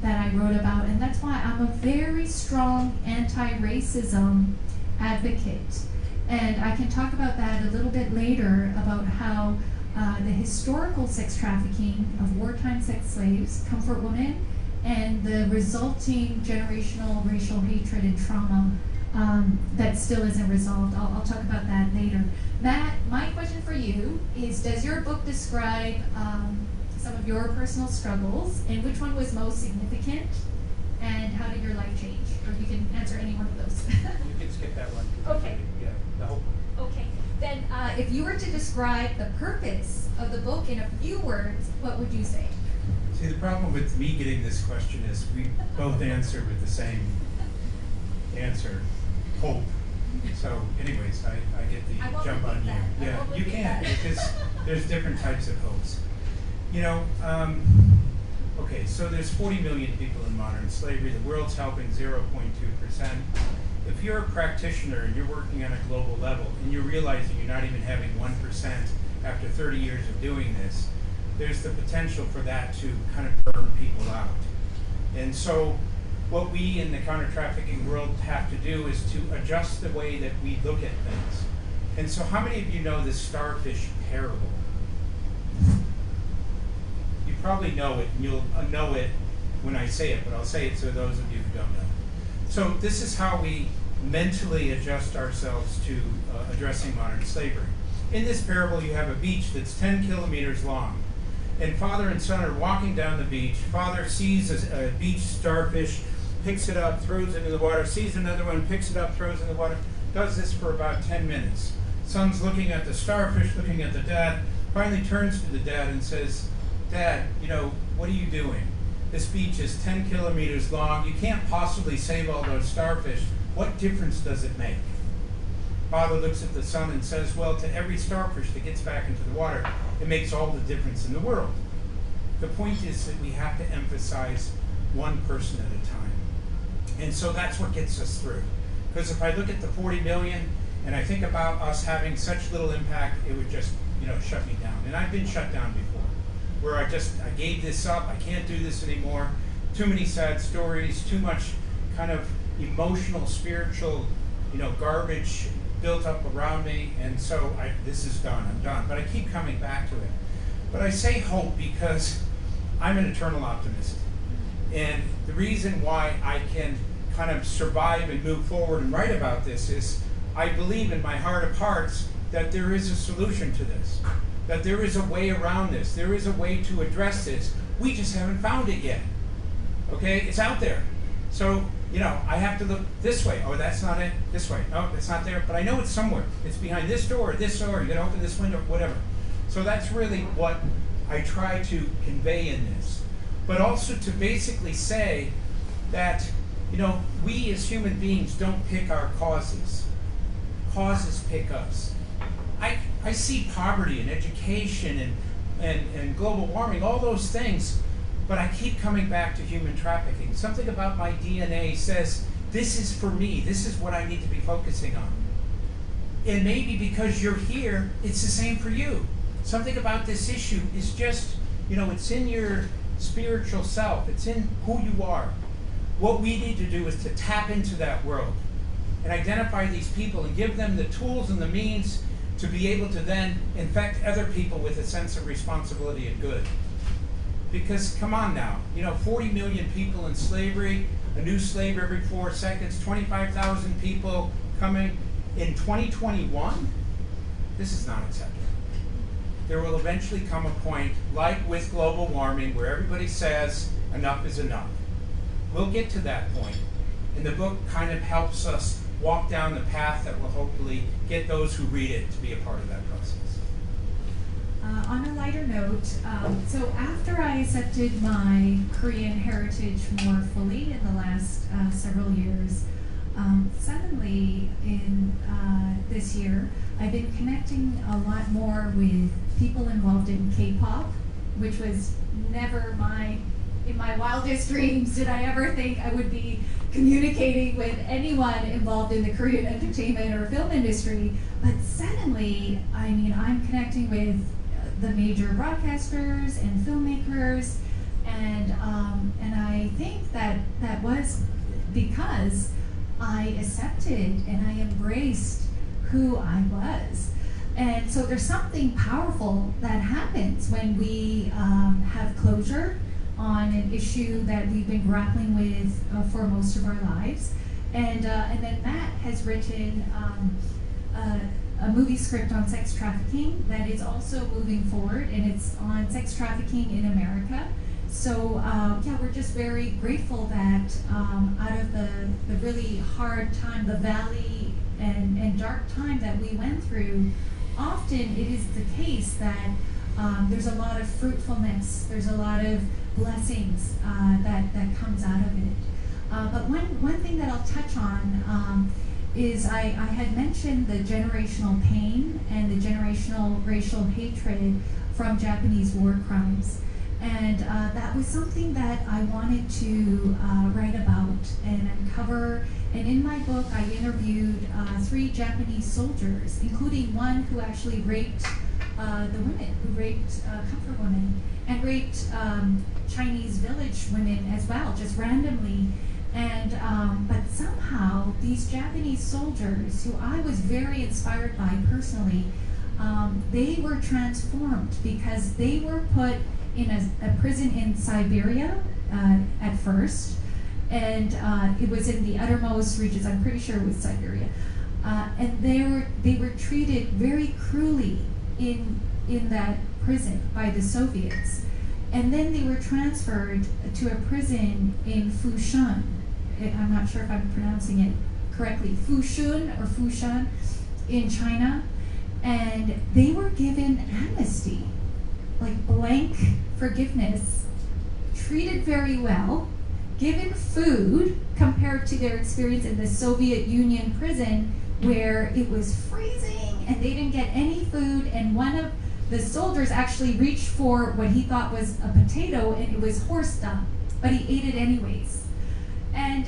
that I wrote about, and that's why I'm a very strong anti-racism advocate. And I can talk about that a little bit later, about how the historical sex trafficking of wartime sex slaves, comfort women, and the resulting generational racial hatred and trauma that still isn't resolved. I'll talk about that later. Matt, my question for you is, does your book describe some of your personal struggles, and which one was most significant, and how did your life change? Or you can answer any one of those. You can skip that one. Okay. Yeah, the whole one. Okay, then if you were to describe the purpose of the book in a few words, what would you say? See, the problem with me getting this question is we both answer with the same answer, hope. So anyways, I get the I won't jump on repeat you. that. I Yeah, won't you repeat can, that. because there's different types of hopes. You know, okay, so there's 40 million people in modern slavery. The world's helping 0.2%. If you're a practitioner and you're working on a global level and you're realizing you're not even having 1% after 30 years of doing this, there's the potential for that to kind of burn people out. And so what we in the counter-trafficking world have to do is to adjust the way that we look at things. And so how many of you know the starfish parable? You probably know it, and you'll know it when I say it, but I'll say it to those of you who don't know. So this is how we mentally adjust ourselves to addressing modern slavery. In this parable, you have a beach that's 10 kilometers long. And father and son are walking down the beach. Father sees a beach starfish, picks it up, throws it in the water, sees another one, picks it up, throws it in the water, does this for about 10 minutes. Son's looking at the starfish, looking at the dad, finally turns to the dad and says, Dad, you know, what are you doing? This beach is 10 kilometers long. You can't possibly save all those starfish. What difference does it make? Father looks at the son and says, well, to every starfish that gets back into the water, it makes all the difference in the world. The point is that we have to emphasize one person at a time. And so that's what gets us through. Because if I look at the 40 million and I think about us having such little impact, it would just, shut me down. And I've been shut down before, where I gave this up, I can't do this anymore, too many sad stories, too much kind of emotional, spiritual, garbage built up around me, and so this is done, I'm done. But I keep coming back to it. But I say hope because I'm an eternal optimist. And the reason why I can kind of survive and move forward and write about this is I believe in my heart of hearts that there is a solution to this, that there is a way around this, there is a way to address this. We just haven't found it yet. Okay, it's out there. So, I have to look this way. Oh, that's not it. This way. Oh, it's not there. But I know it's somewhere. It's behind this door, you gotta open this window, whatever. So that's really what I try to convey in this. But also to basically say that, we as human beings don't pick our causes. Causes pick us. I see poverty and education and global warming, all those things, but I keep coming back to human trafficking. Something about my DNA says, this is for me, this is what I need to be focusing on. And maybe because you're here, it's the same for you. Something about this issue is just, it's in your spiritual self, it's in who you are. What we need to do is to tap into that world and identify these people and give them the tools and the means to be able to then infect other people with a sense of responsibility and good. Because come on now, 40 million people in slavery, a new slave every 4 seconds, 25,000 people coming in 2021, this is not acceptable. there will eventually come a point, like with global warming, where everybody says enough is enough. We'll get to that point, and the book kind of helps us walk down the path that will hopefully get those who read it to be a part of that process. On a lighter note, so after I accepted my Korean heritage more fully in the last several years, suddenly in this year, I've been connecting a lot more with people involved in K-pop, which was never in my wildest dreams did I ever think I would be communicating with anyone involved in the Korean entertainment or film industry. But suddenly, I mean, I'm connecting with the major broadcasters and filmmakers, and I think that was because I accepted and I embraced who I was. And so there's something powerful that happens when we have closure on an issue that we've been grappling with for most of our lives. And then Matt has written a movie script on sex trafficking that is also moving forward, and it's on sex trafficking in America. So yeah, we're just very grateful that out of the really hard time, the valley and dark time that we went through, often it is the case that there's a lot of fruitfulness, there's a lot of blessings that comes out of it. But one thing that I'll touch on is I had mentioned the generational pain and the generational racial hatred from Japanese war crimes. And that was something that I wanted to write about and uncover. And in my book, I interviewed 3 Japanese soldiers, including one who actually raped the women, who raped comfort women, and raped Chinese village women as well, just randomly. And but somehow these Japanese soldiers, who I was very inspired by personally, they were transformed because they were put in a prison in Siberia at first, and it was in the uttermost reaches. I'm pretty sure it was Siberia, and they were treated very cruelly in that prison by the Soviets, and then they were transferred to a prison in Fushan. I'm not sure if I'm pronouncing it correctly, Fushun or Fushan in China, and they were given amnesty, like blank forgiveness, treated very well, given food compared to their experience in the Soviet Union prison where it was freezing and they didn't get any food, and one of the soldiers actually reached for what he thought was a potato and it was horse dung, but he ate it anyways. And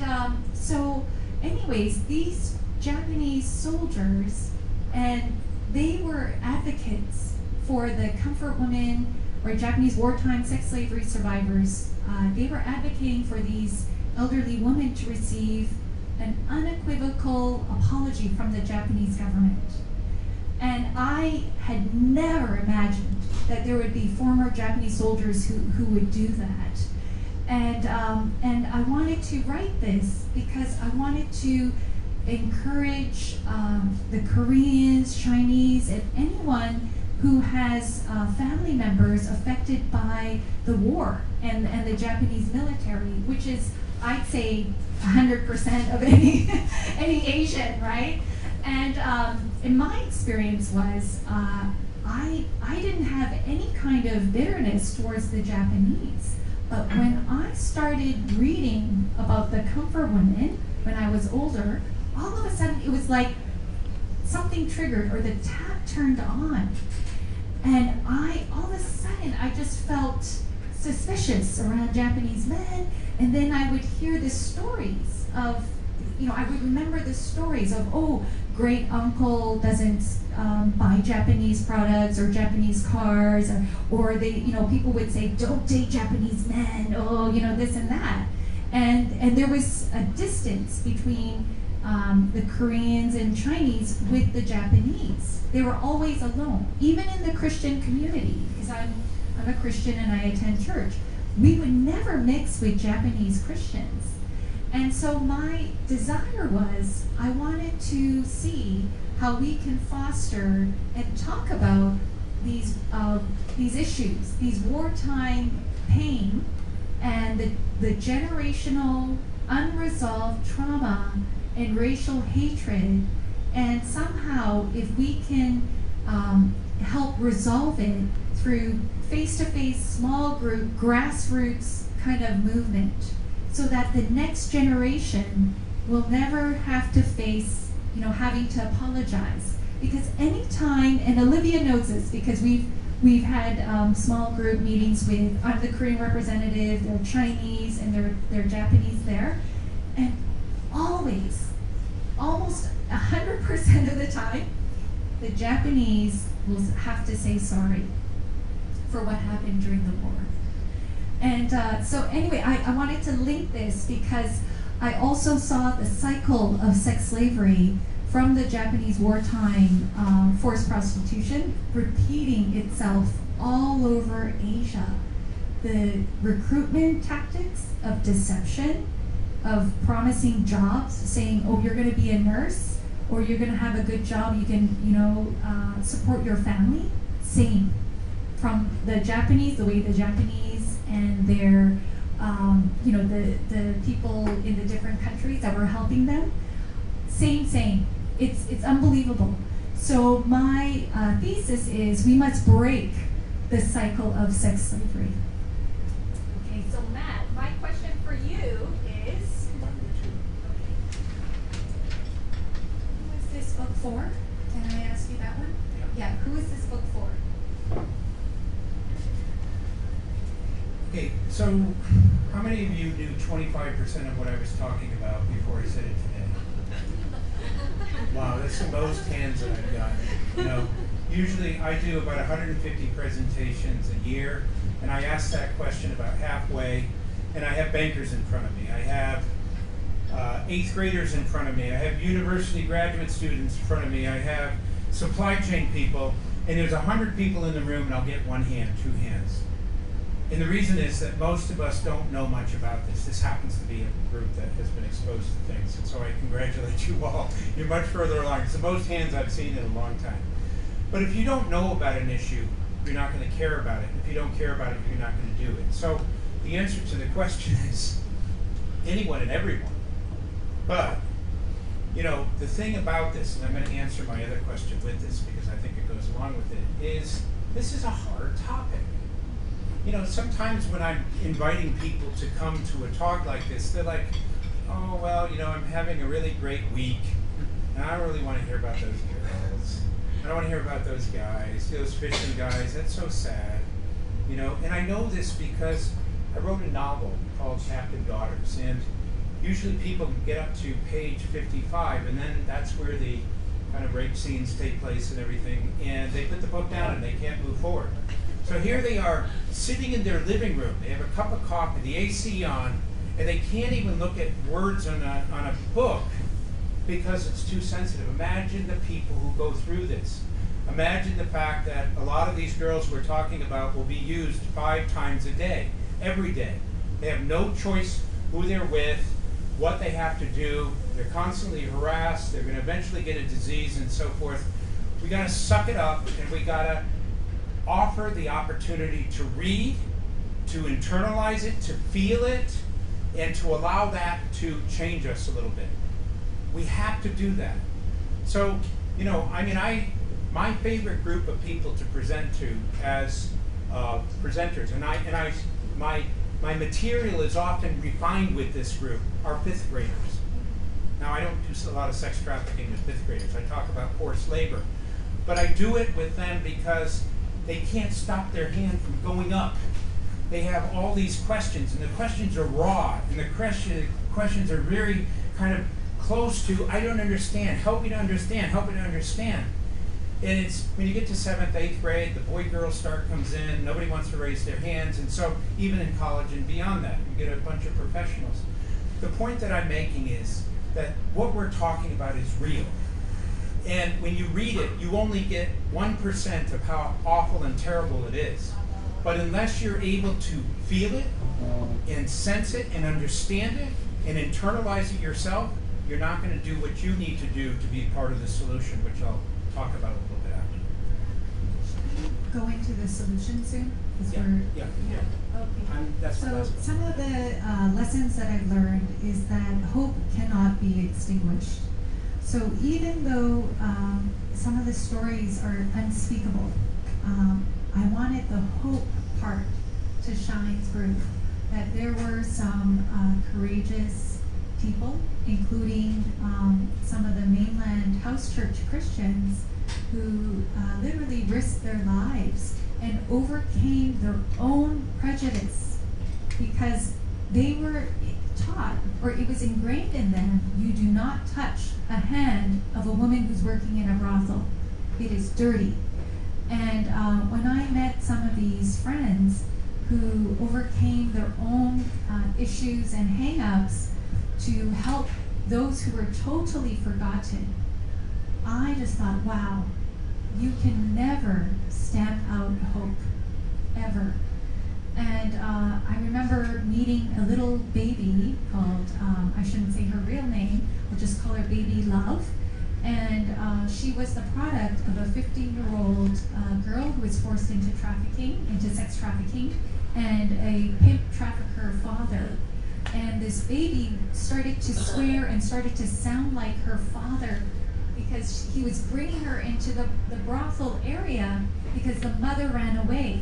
so anyways, these Japanese soldiers, and they were advocates for the comfort women or Japanese wartime sex slavery survivors. They were advocating for these elderly women to receive an unequivocal apology from the Japanese government. And I had never imagined that there would be former Japanese soldiers who would do that. And I wanted to write this because I wanted to encourage the Koreans, Chinese, and anyone who has family members affected by the war and the Japanese military, which is, I'd say, 100% of any Asian, right? And in my experience was, I didn't have any kind of bitterness towards the Japanese. But when I started reading about the comfort women when I was older, all of a sudden it was like something triggered or the tap turned on. And all of a sudden I just felt suspicious around Japanese men. And then I would hear the stories of, I would remember the stories of, oh, great uncle doesn't buy Japanese products or Japanese cars, or they, people would say, don't date Japanese men, oh, this and that. And there was a distance between the Koreans and Chinese with the Japanese. They were always alone, even in the Christian community, because I'm a Christian and I attend church. We would never mix with Japanese Christians. And so my desire was, I wanted to see how we can foster and talk about these issues, these wartime pain, and the generational unresolved trauma and racial hatred, and somehow if we can help resolve it through face-to-face, small group, grassroots kind of movement, so that the next generation will never have to face, having to apologize. Because anytime, and Olivia knows this because we've had small group meetings with, I'm the Korean representative, they're Chinese and they're Japanese there, and always, almost 100% of the time, the Japanese will have to say sorry for what happened during the war. And so anyway, I wanted to link this because I also saw the cycle of sex slavery from the Japanese wartime forced prostitution repeating itself all over Asia. The recruitment tactics of deception, of promising jobs, saying, oh, you're going to be a nurse, or you're going to have a good job, you can, support your family. Same. From the Japanese, the way the Japanese and their, the people in the different countries that were helping them, same. It's unbelievable. So my thesis is we must break the cycle of sex slavery. Okay, so Matt, my question for you is, who is this book for? Can I ask you that one? Yeah, who is this book for? Okay, so how many of you knew 25% of what I was talking about before I said it today? Wow, that's the most hands that I've gotten. Usually I do about 150 presentations a year, and I ask that question about halfway, and I have bankers in front of me. I have 8th graders in front of me. I have university graduate students in front of me. I have supply chain people, and there's 100 people in the room, and I'll get 1 hand, 2 hands. And the reason is that most of us don't know much about this. This happens to be a group that has been exposed to things, and so I congratulate you all. You're much further along. It's the most hands I've seen in a long time. But if you don't know about an issue, you're not going to care about it. If you don't care about it, you're not going to do it. So the answer to the question is anyone and everyone. But, the thing about this, and I'm going to answer my other question with this because I think it goes along with it, is this is a hard topic. Sometimes when I'm inviting people to come to a talk like this, they're like, oh, well, I'm having a really great week, and I don't really want to hear about those girls. I don't want to hear about those guys, those fishing guys. That's so sad. And I know this because I wrote a novel called Captive Daughters, and usually people get up to page 55, and then that's where the kind of rape scenes take place and everything, and they put the book down and they can't move forward. So here they are sitting in their living room. They have a cup of coffee, the AC on, and they can't even look at words on a book because it's too sensitive. Imagine the people who go through this. Imagine the fact that a lot of these girls we're talking about will be used 5 times a day, every day. They have no choice who they're with, what they have to do. They're constantly harassed. They're going to eventually get a disease and so forth. We got to suck it up, and we got to offer the opportunity to read, to internalize it, to feel it, and to allow that to change us a little bit. We have to do that. So, my favorite group of people to present to as presenters, my material is often refined with this group, are 5th graders. Now, I don't do a lot of sex trafficking with 5th graders. I talk about forced labor. But I do it with them because they can't stop their hand from going up. They have all these questions, and the questions are raw, and the questions are very kind of close to, I don't understand, help me to understand, help me to understand. And it's, when you get to 7th, 8th grade, the boy-girl start comes in, nobody wants to raise their hands, and so even in college and beyond that, you get a bunch of professionals. The point that I'm making is that what we're talking about is real. And when you read it, you only get 1% of how awful and terrible it is. But unless you're able to feel it and sense it and understand it and internalize it yourself, you're not going to do what you need to do to be part of the solution, which I'll talk about a little bit after. go into the solution soon? 'Cause Yeah. Okay. That's my So last one. some of the lessons that I've learned is that hope cannot be extinguished. So even though some of the stories are unspeakable, I wanted the hope part to shine through. That there were some courageous people, including some of the mainland house church Christians, who literally risked their lives and overcame their own prejudice because they were taught, or it was ingrained in them, you do not touch a hand of a woman who's working in a brothel. It is dirty. And when I met some of these friends who overcame their own issues and hang-ups to help those who were totally forgotten, I just thought, wow, you can never stamp out hope, ever. And I remember meeting a little baby called, I shouldn't say her real name, we'll just call her Baby Love. And she was the product of a 15-year-old girl who was forced into trafficking, into sex trafficking, and a pimp trafficker father. And this baby started to swear and started to sound like her father because he was bringing her into the brothel area because the mother ran away.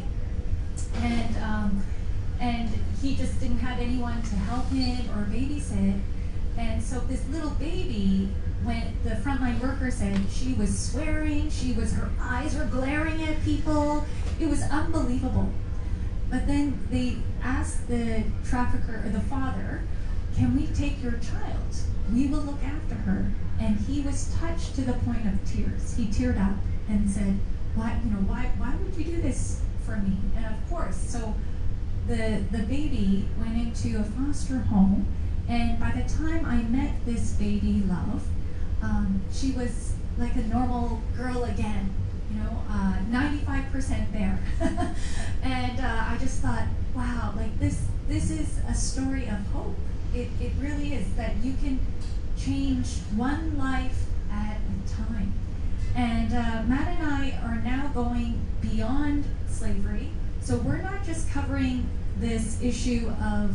And he just didn't have anyone to help him or babysit. And so this little baby, when the frontline worker said she was swearing, her eyes were glaring at people, it was unbelievable. But then they asked the trafficker, or the father, can we take your child? We will look after her. And he was touched to the point of tears. He teared up and said, why would you do this for me? And of course, so the baby went into a foster home, and by the time I met this Baby Love, she was like a normal girl again, 95% there. And I just thought, wow, like this is a story of hope. It really is, that you can change one life at a time. And Matt and I are now going beyond slavery. So we're not just covering this issue of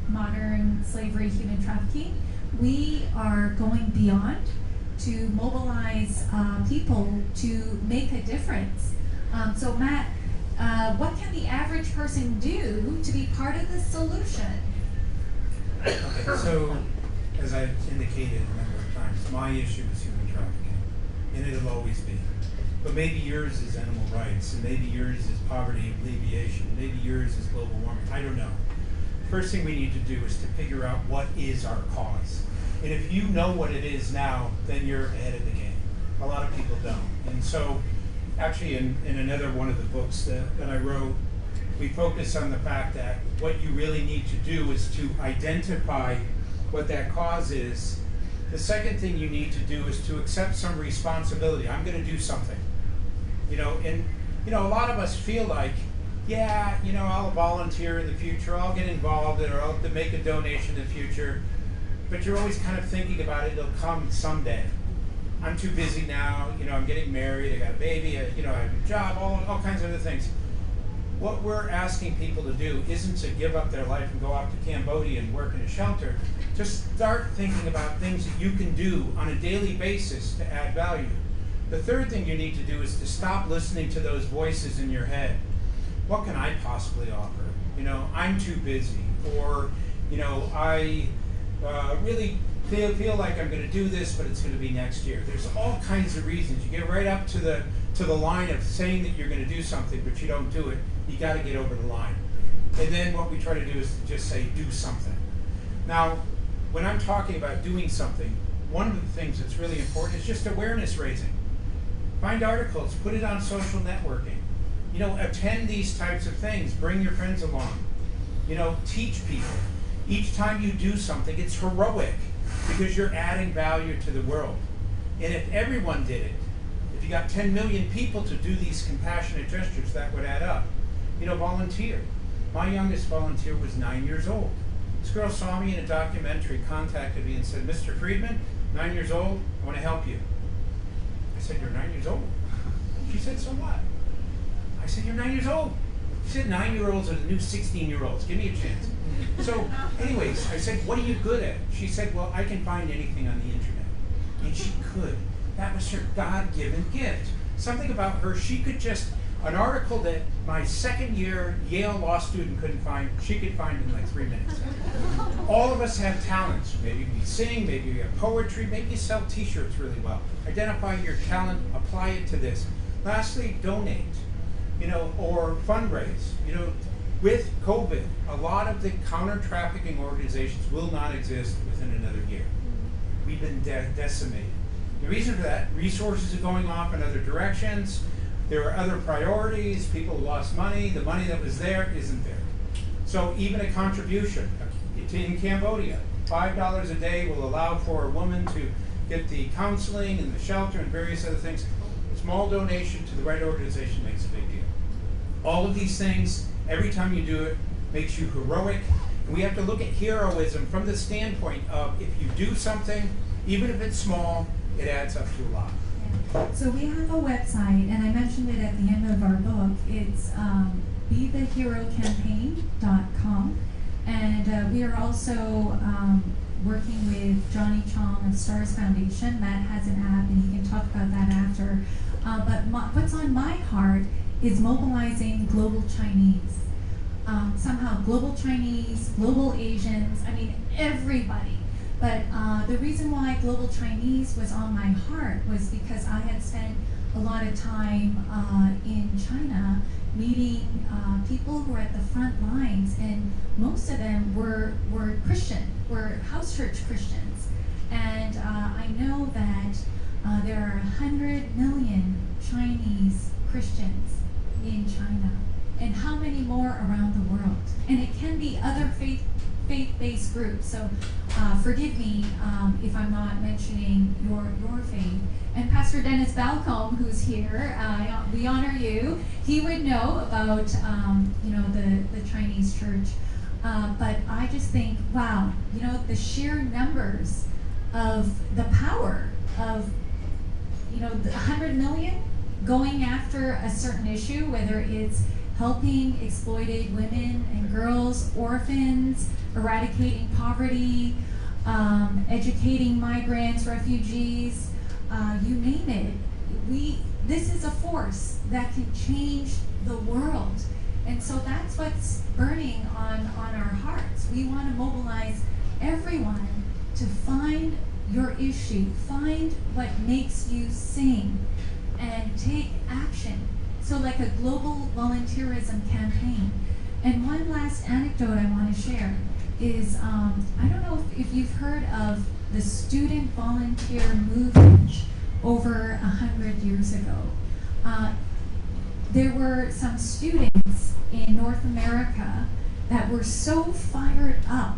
modern slavery, human trafficking. We are going beyond to mobilize people to make a difference. So Matt, what can the average person do to be part of the solution? Okay, so as I've indicated a number of times, my issue is human trafficking, and it'll always be. But maybe yours is animal rights, and maybe yours is poverty alleviation, maybe yours is global warming, I don't know. First thing we need to do is to figure out what is our cause. And if you know what it is now, then you're ahead of the game. A lot of people don't. And so, actually in another one of the books that I wrote, we focus on the fact that what you really need to do is to identify what that cause is. The second thing you need to do is to accept some responsibility. I'm going to do something. A lot of us feel like, yeah, I'll volunteer in the future, I'll get involved, or I'll make a donation in the future. But you're always kind of thinking about it, it'll come someday. I'm too busy now, I'm getting married, I got a baby, I have a job, all kinds of other things. What we're asking people to do isn't to give up their life and go out to Cambodia and work in a shelter. Just start thinking about things that you can do on a daily basis to add value. The third thing you need to do is to stop listening to those voices in your head. What can I possibly offer? I'm too busy, or I really feel like I'm going to do this, but it's going to be next year. There's all kinds of reasons. You get right up to the line of saying that you're going to do something, but you don't do it. You got to get over the line. And then what we try to do is to just say, do something. Now, when I'm talking about doing something, one of the things that's really important is just awareness raising. Find articles, put it on social networking. Attend these types of things. Bring your friends along. Teach people. Each time you do something, it's heroic because you're adding value to the world. And if everyone did it, if you got 10 million people to do these compassionate gestures, that would add up. Volunteer. My youngest volunteer was 9 years old. This girl saw me in a documentary, contacted me and said, Mr. Friedman, 9 years old, I want to help you. I said, you're 9 years old? She said, so what? I said, you're 9 years old. She said, 9-year-olds are the new 16-year-olds. Give me a chance. So anyways, I said, what are you good at? She said, well, I can find anything on the internet. And she could. That was her God-given gift. Something about her, she could just, an article that my second year Yale law student couldn't find, she could find in like 3 minutes. All of us have talents. Maybe you sing, maybe you have poetry, maybe you sell t-shirts really well. Identify your talent, apply it to this. Lastly, donate, or fundraise. With COVID, a lot of the counter-trafficking organizations will not exist within another year. We've been decimated. The reason for that, resources are going off in other directions. There are other priorities. People lost money. The money that was there isn't there. So even a contribution in Cambodia, $5 a day will allow for a woman to get the counseling and the shelter and various other things. Small donation to the right organization makes a big deal. All of these things, every time you do it, makes you heroic. And we have to look at heroism from the standpoint of if you do something, even if it's small, it adds up to a lot. So we have a website, and I mentioned it at the end of our book. It's betheherocampaign.com, and we are also working with Johnny Chong of Stars Foundation. Matt has an app, and he can talk about that after. But what's on my heart is mobilizing global Chinese. Somehow global Chinese, global Asians, I mean everybody. But the reason why global Chinese was on my heart was because I had spent a lot of time in China meeting people who were at the front lines, and most of them were Christian, were house church Christians. And I know that there are 100 million Chinese Christians in China, and how many more around the world? And it can be other faith-based groups. So forgive me if I'm not mentioning your faith. And Pastor Dennis Balcombe, who's here, we honor you. He would know about the Chinese church. But I just think, wow, the sheer numbers of the power of the 100 million going after a certain issue, whether it's helping exploited women and girls, orphans, eradicating poverty, educating migrants, refugees, you name it. This is a force that can change the world. And so that's what's burning on our hearts. We want to mobilize everyone to find your issue, find what makes you sing, and take action. So like a global volunteerism campaign. And one last anecdote I want to share is, I don't know if you've heard of the student volunteer movement over 100 years ago. There were some students in North America that were so fired up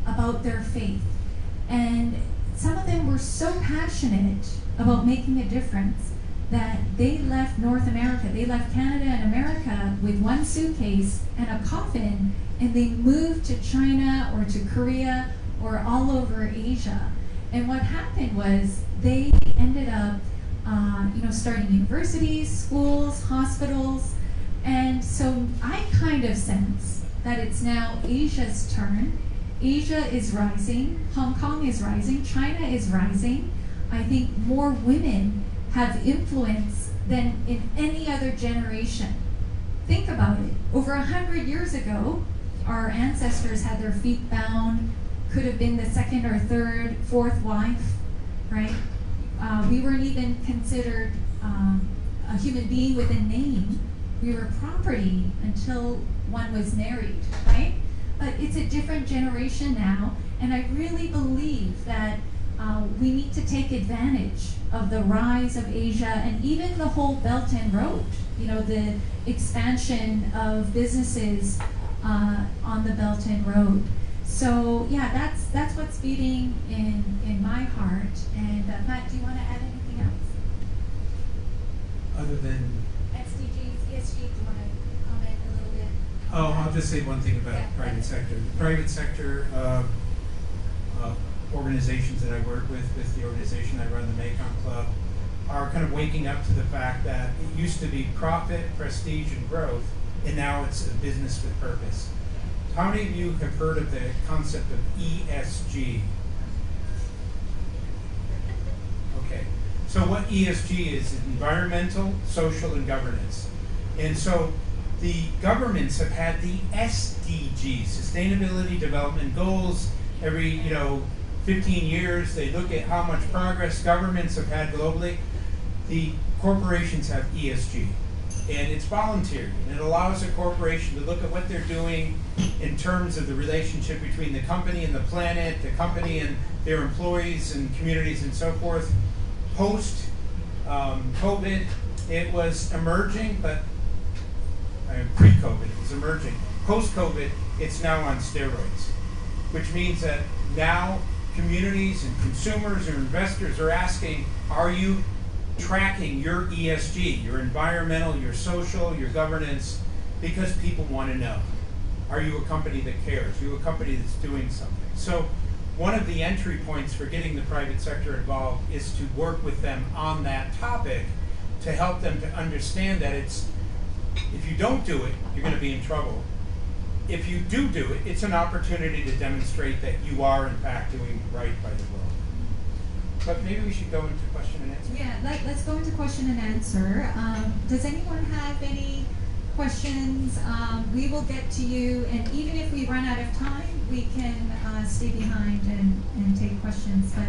about their faith. And some of them were so passionate about making a difference that they left North America. They left Canada and America with one suitcase and a coffin, and they moved to China or to Korea or all over Asia. And what happened was they ended up starting universities, schools, hospitals. And so I kind of sense that it's now Asia's turn. Asia is rising, Hong Kong is rising, China is rising. I think more women have influence than in any other generation. Think about it. Over 100 years ago, our ancestors had their feet bound, could have been the second or third, fourth wife, right? We weren't even considered a human being with a name. We were property until one was married, right? But it's a different generation now, and I really believe that we need to take advantage of the rise of Asia and even the whole Belt and Road, the expansion of businesses on the Belt and Road. So yeah, that's what's beating in my heart. And Matt, do you want to add anything else? Other than SDGs, ESG, do you want to comment a little bit? Oh, I'll just say one thing about private sector. The private sector organizations that I work with the organization I run, the Mekong Club, are kind of waking up to the fact that it used to be profit, prestige, and growth, and now it's a business with purpose. How many of you have heard of the concept of ESG? Okay, so what ESG is environmental, social, and governance. And so the governments have had the SDGs, Sustainability Development Goals. Every 15 years they look at how much progress governments have had globally. The corporations have ESG, and it's voluntary, and it allows a corporation to look at what they're doing in terms of the relationship between the company and the planet, the company and their employees and communities and so forth. Post COVID, it was emerging, but pre-COVID, it was emerging. Post-COVID, it's now on steroids, which means that now communities and consumers or investors are asking, are you tracking your ESG, your environmental, your social, your governance, because people want to know. Are you a company that cares? Are you a company that's doing something? So one of the entry points for getting the private sector involved is to work with them on that topic to help them to understand that it's, if you don't do it, you're going to be in trouble. If you do it, it's an opportunity to demonstrate that you are in fact doing right by the world. But maybe we should go into question and answer. Yeah, let's go into question and answer. Does anyone have any questions? We will get to you, and even if we run out of time, we can stay behind and take questions. But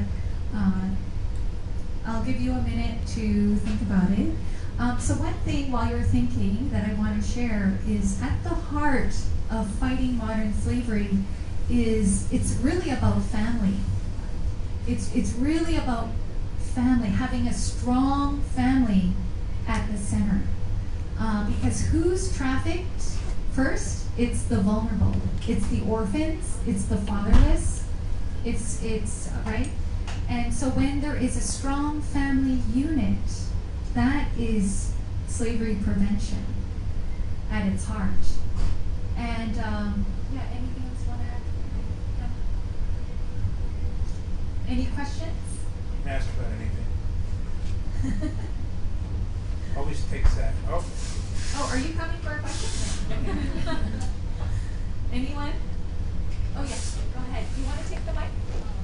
I'll give you a minute to think about it. So one thing while you're thinking that I want to share is at the heart of fighting modern slavery is it's really about family. It's really about family, having a strong family at the center. Because who's trafficked first? It's the vulnerable. It's the orphans. It's the fatherless. It's right? And so when there is a strong family unit, that is slavery prevention at its heart. And yeah, anything else you want to add? No? Any questions? You can ask about anything. Always takes that. Oh. Oh, are you coming for a question? Anyone? Oh yes, go ahead. Do you want to take the mic?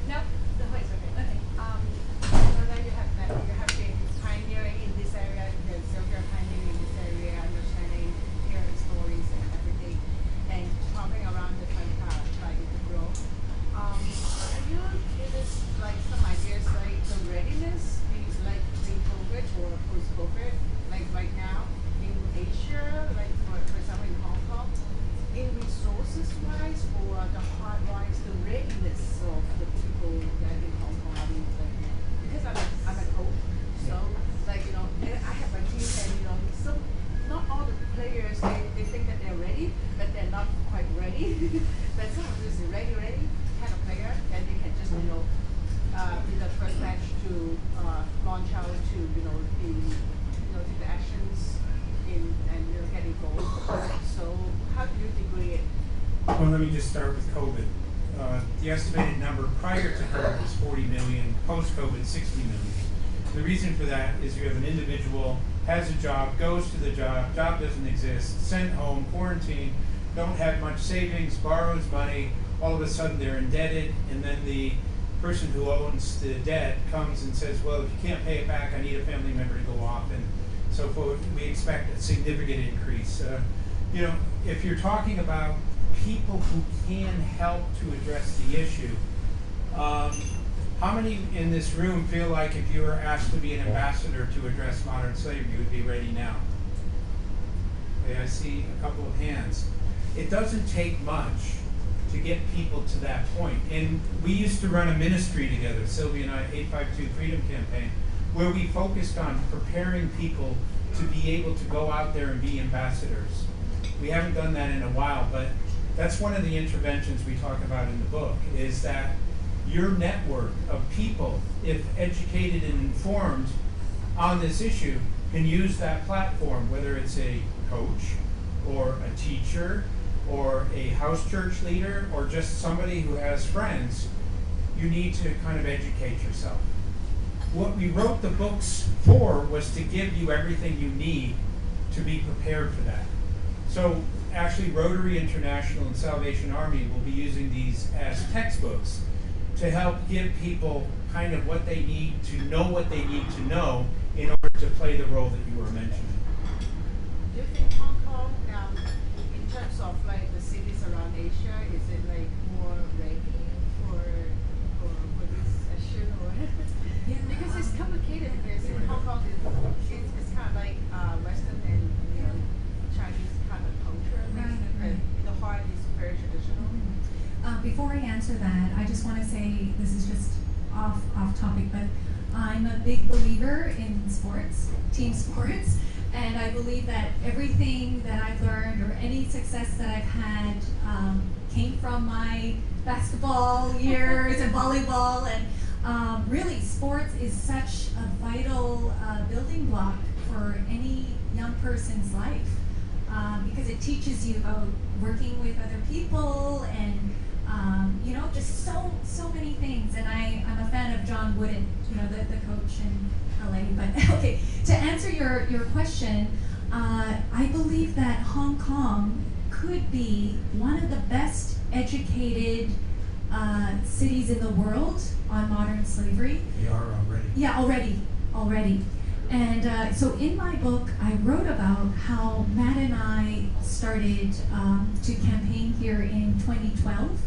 No? The voice, okay. Okay. I know that you have been pioneering in this area, Sylvia pioneering in this area, understanding, hearing stories and everything, and traveling around the country, trying to grow. Can you give us like some ideas, like the readiness, like pre-COVID or post-COVID, like right now in Asia, like for example in Hong Kong, in resources-wise or the hard-wise, the readiness of the people that in Hong Kong are being played. Because I'm a coach, so like and I have a team, and so not all the players they think that they're ready, but they're not quite ready. But some of this is ready kind of player, and they can just be the first batch to launch out to take the actions in and get involved. So how do you degrade it? Well, let me just start with COVID. The estimated number prior to COVID was 40 million, post-COVID 60 million. The reason for that is you have an individual, has a job, goes to the job doesn't exist, sent home, quarantined, don't have much savings, borrows money, all of a sudden they're indebted, and then the person who owns the debt comes and says, well, if you can't pay it back, I need a family member to go off, and so forth. We expect a significant increase. If you're talking about people who can help to address the issue, how many in this room feel like if you were asked to be an ambassador to address modern slavery, you would be ready now? Okay, I see a couple of hands. It doesn't take much to get people to that point. And we used to run a ministry together, Sylvia and I, 852 Freedom Campaign, where we focused on preparing people to be able to go out there and be ambassadors. We haven't done that in a while, but that's one of the interventions we talk about in the book, is that your network of people, if educated and informed on this issue, can use that platform, whether it's a coach or a teacher or a house church leader or just somebody who has friends. You need to kind of educate yourself. what we wrote the books for was to give you everything you need to be prepared for that. So actually Rotary International and Salvation Army will be using these as textbooks to help give people kind of what they need to know what they need to know in order to play the role that you were mentioning. Do you think Hong Kong, in terms of like the cities around Asia, is it like more ready for this issue? Or Yeah. because it's complicated. Because in Hong Kong, it's kind of like Western and Chinese kind of culture. Right. And the heart is very traditional. Before I answer that, I just want to say, this is just off topic, but I'm a big believer in sports, team sports, and I believe that everything that I've learned or any success that I've had came from my basketball years and volleyball, and really sports is such a vital building block for any young person's life, because it teaches you about working with other people and just so many things. And I'm a fan of John Wooden, the coach in LA. But okay, to answer your question, I believe that Hong Kong could be one of the best educated cities in the world on modern slavery. They are already. Yeah, already. And so in my book, I wrote about how Matt and I started to campaign here in 2012.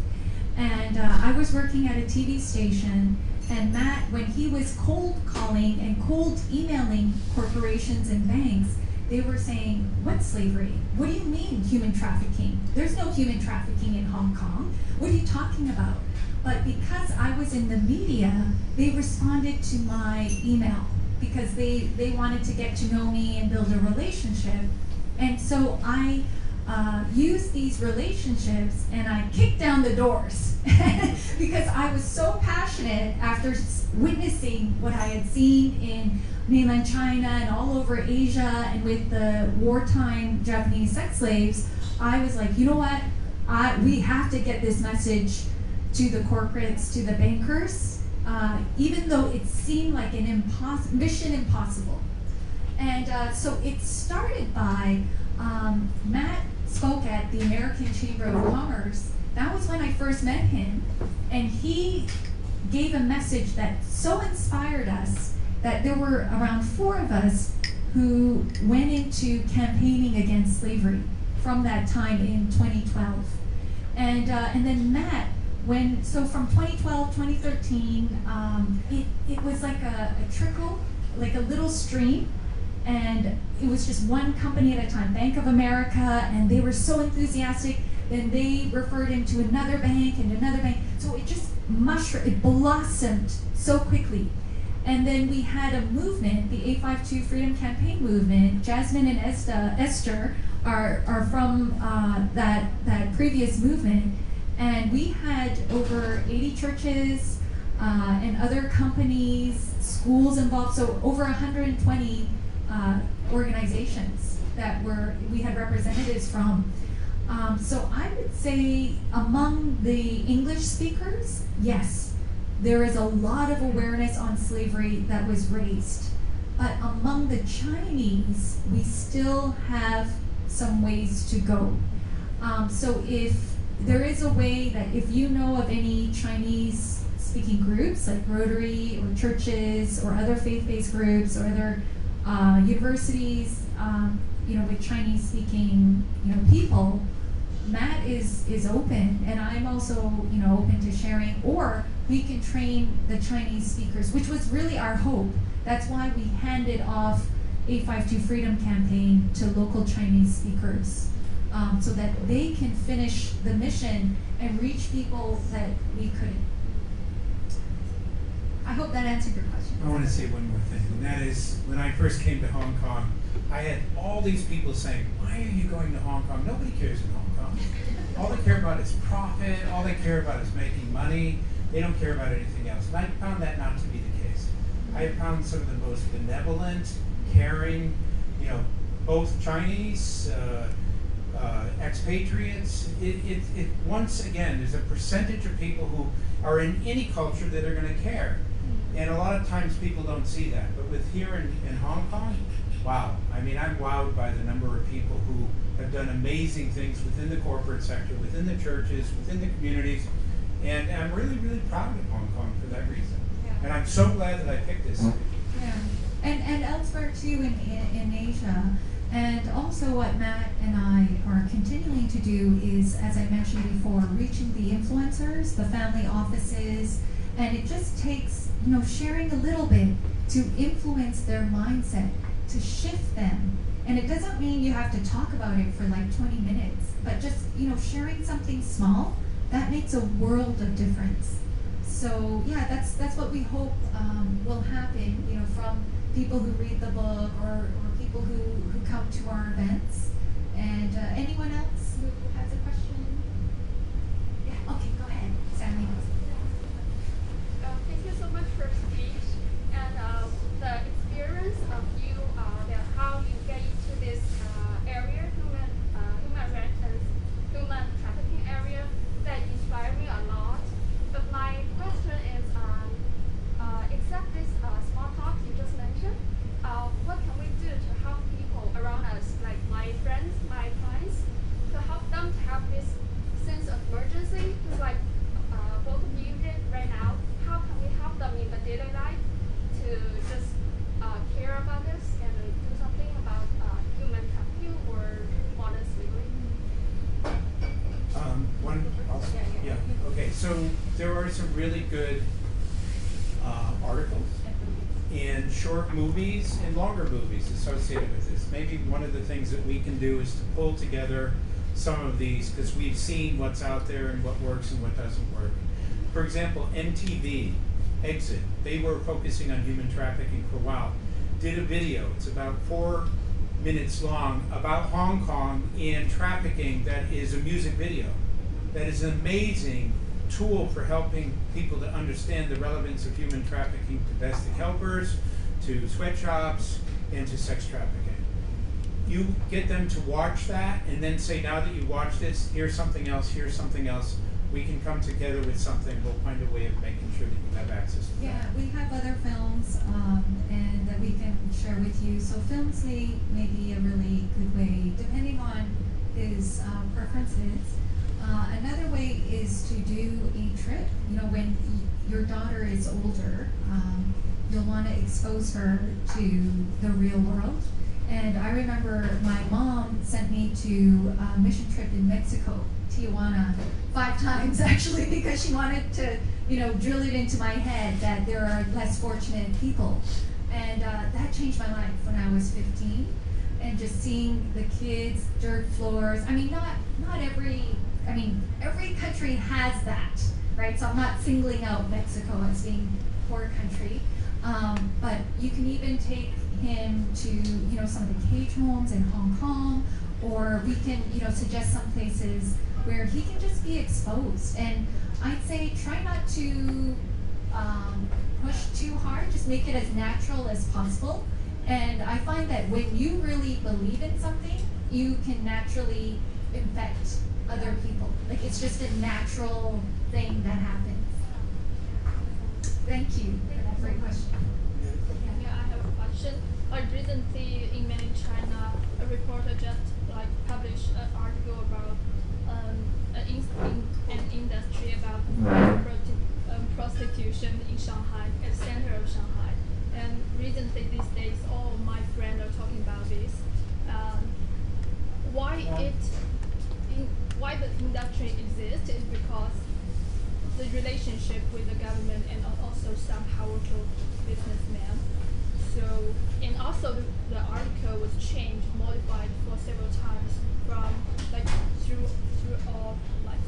And I was working at a TV station, and Matt, when he was cold calling and cold emailing corporations and banks, they were saying, "What's slavery? What do you mean human trafficking? There's no human trafficking in Hong Kong. What are you talking about?" But because I was in the media, they responded to my email because they wanted to get to know me and build a relationship. And so I used these relationships and I kicked down the doors because I was so passionate after witnessing what I had seen in mainland China and all over Asia and with the wartime Japanese sex slaves. I was like, you know what? We have to get this message to the corporates, to the bankers, even though it seemed like an mission impossible. And so it started by Matt spoke at the American Chamber of Commerce. That was when I first met him, and he gave a message that so inspired us that there were around 4 of us who went into campaigning against slavery from that time in 2012. And then Matt, so from 2012, 2013, it was like a trickle, like a little stream. And it was just one company at a time, Bank of America, and they were so enthusiastic. Then they referred him to another bank and another bank. So it just it blossomed so quickly. And then we had a movement, the 852 Freedom Campaign movement. Jasmine and Esther are from that previous movement. And we had over 80 churches and other companies, schools involved, so over 120 organizations that we had representatives from. So I would say among the English speakers, yes, there is a lot of awareness on slavery that was raised. But among the Chinese, we still have some ways to go. So if there is a way that if you know of any Chinese speaking groups like Rotary or churches or other faith-based groups or other universities, with Chinese-speaking, people, Matt is open, and I'm also, open to sharing. Or we can train the Chinese speakers, which was really our hope. That's why we handed off 852 Freedom Campaign to local Chinese speakers, so that they can finish the mission and reach people that we couldn't. I hope that answered your question. I want to say one more thing, and that is, when I first came to Hong Kong, I had all these people saying, "Why are you going to Hong Kong? Nobody cares in Hong Kong. All they care about is profit. All they care about is making money. They don't care about anything else." And I found that not to be the case. I found some of the most benevolent, caring, both Chinese, expatriates. Once again, there's a percentage of people who are in any culture that are going to care. And a lot of times people don't see that. But with here in Hong Kong, wow. I mean, I'm wowed by the number of people who have done amazing things within the corporate sector, within the churches, within the communities. And I'm really, really proud of Hong Kong for that reason. Yeah. And I'm so glad that I picked this city. Yeah, and elsewhere too in Asia. And also what Matt and I are continuing to do is, as I mentioned before, reaching the influencers, the family offices, and it just takes, sharing a little bit to influence their mindset, to shift them. And it doesn't mean you have to talk about it for like 20 minutes, but just, sharing something small, that makes a world of difference. So yeah, that's what we hope will happen, from people who read the book or people who come to our events. And anyone else who has a question? Yeah, okay, go ahead, Sammy. Thank you so much for the speech and the experience of you, how you get into this area, human rights and human trafficking area, that inspired me a lot. But my question is, except this small talk you just mentioned, what can we do to help people around us, like my friends, my clients, to help them to have this sense of urgency? Just like both of you did right now, how can we help them in the daily life to just care about this and do something about human trafficking or modern slavery? Okay, so there are some really good articles and short movies and longer movies associated with this. Maybe one of the things that we can do is to pull together some of these, because we've seen what's out there and what works and what doesn't work. For example, MTV, Exit, they were focusing on human trafficking for a while, did a video, it's about 4 minutes long, about Hong Kong and trafficking. That is a music video. That is an amazing tool for helping people to understand the relevance of human trafficking to domestic helpers, to sweatshops, and to sex trafficking. You get them to watch that and then say, now that you watch this, here's something else, we can come together with something, we'll find a way of making sure that you have access to that. Yeah, we have other films and that we can share with you. So films may be a really good way, depending on his preferences. Another way is to do a trip. When your daughter is older, you'll want to expose her to the real world. And I remember my mom sent me to a mission trip in Mexico, Tijuana, 5 times actually, because she wanted to, drill it into my head that there are less fortunate people. And that changed my life when I was 15. And just seeing the kids, dirt floors. I mean, every country has that, right? So I'm not singling out Mexico as being a poor country. But you can even take him to, some of the cage homes in Hong Kong, or we can, suggest some places where he can just be exposed. And I'd say try not to push too hard, just make it as natural as possible. And I find that when you really believe in something, you can naturally infect other people. Like, it's just a natural thing that happens. Thank you for that great question. Yeah, I have a question. Recently in mainland China, a reporter just published an article about an industry about prostitution in Shanghai, at the center of Shanghai. And recently these days, all my friends are talking about this. Why the industry exists is because the relationship with the government and also some powerful businessmen. So, and also the article was changed, modified for several times from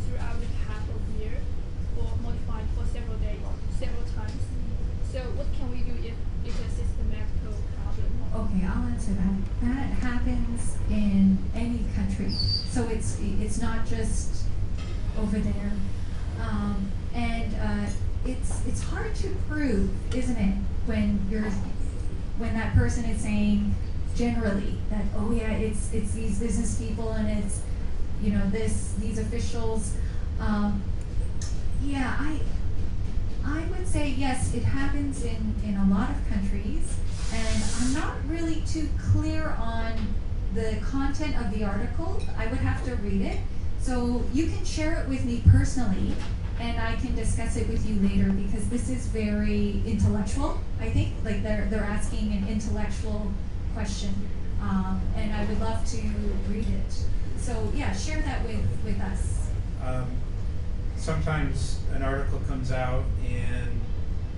throughout the half of year, or modified for several days, several times. So what can we do if it's a systematic problem? Okay, I'll answer that. That happens in any country. So it's not just over there. It's hard to prove, isn't it, when that person is saying generally that, oh yeah, it's these business people and it's these officials. I would say yes, it happens in a lot of countries, and I'm not really too clear on the content of the article. I would have to read it. So you can share it with me personally, and I can discuss it with you later, because this is very intellectual, I think. Like they're asking an intellectual question, and I would love to read it. So yeah, share that with us. Sometimes an article comes out, and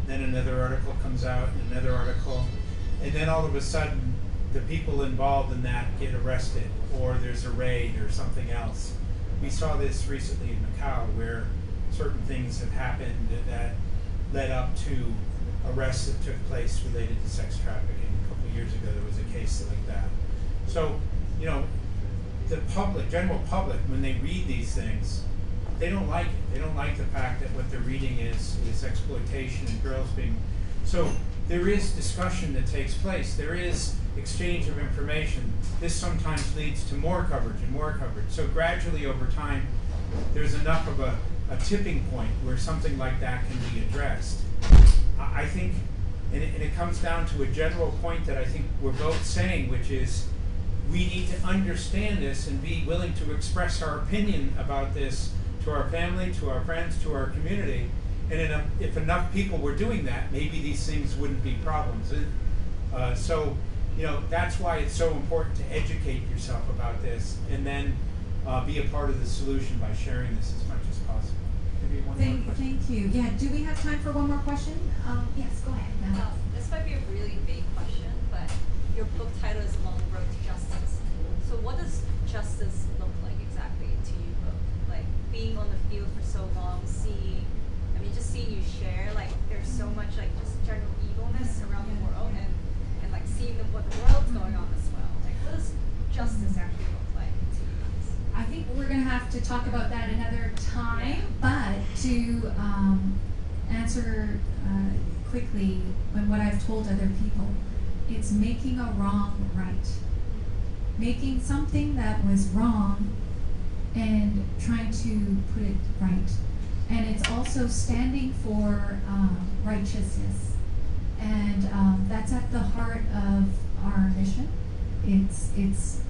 then another article comes out, and another article, and then all of a sudden the people involved in that get arrested, or there's a raid or something else. We saw this recently in Macau, where certain things have happened that led up to arrests that took place related to sex trafficking. A couple of years ago there was a case like that. So, you know, the public, general public, when they read these things, they don't like it. They don't like the fact that what they're reading is exploitation and girls being... So there is discussion that takes place. There is exchange of information. This sometimes leads to more coverage and more coverage. So gradually over time, there's enough of a tipping point where something like that can be addressed. I think, and it comes down to a general point that I think we're both saying, which is we need to understand this and be willing to express our opinion about this to our family, to our friends, to our community. And if enough people were doing that, maybe these things wouldn't be problems. So, you know, that's why it's so important to educate yourself about this, and then be a part of the solution by sharing this as much as possible. Maybe one more question. Thank you. Yeah, do we have time for one more question? Yes, go ahead. Now. This might be a really vague question, but your book title is Long Road to Justice. So what does justice look like exactly to you both? Like being on the field for so long, just seeing you share, like there's so much like just general evilness around the world, and like seeing what the world's going on as well. Like what does justice actually look like to you guys? I think we're going to have to talk about that another time, but to answer quickly on what I've told other people, it's making a wrong right. Making something that was wrong and trying to put it right. And it's also standing for righteousness. And that's at the heart of our mission. It's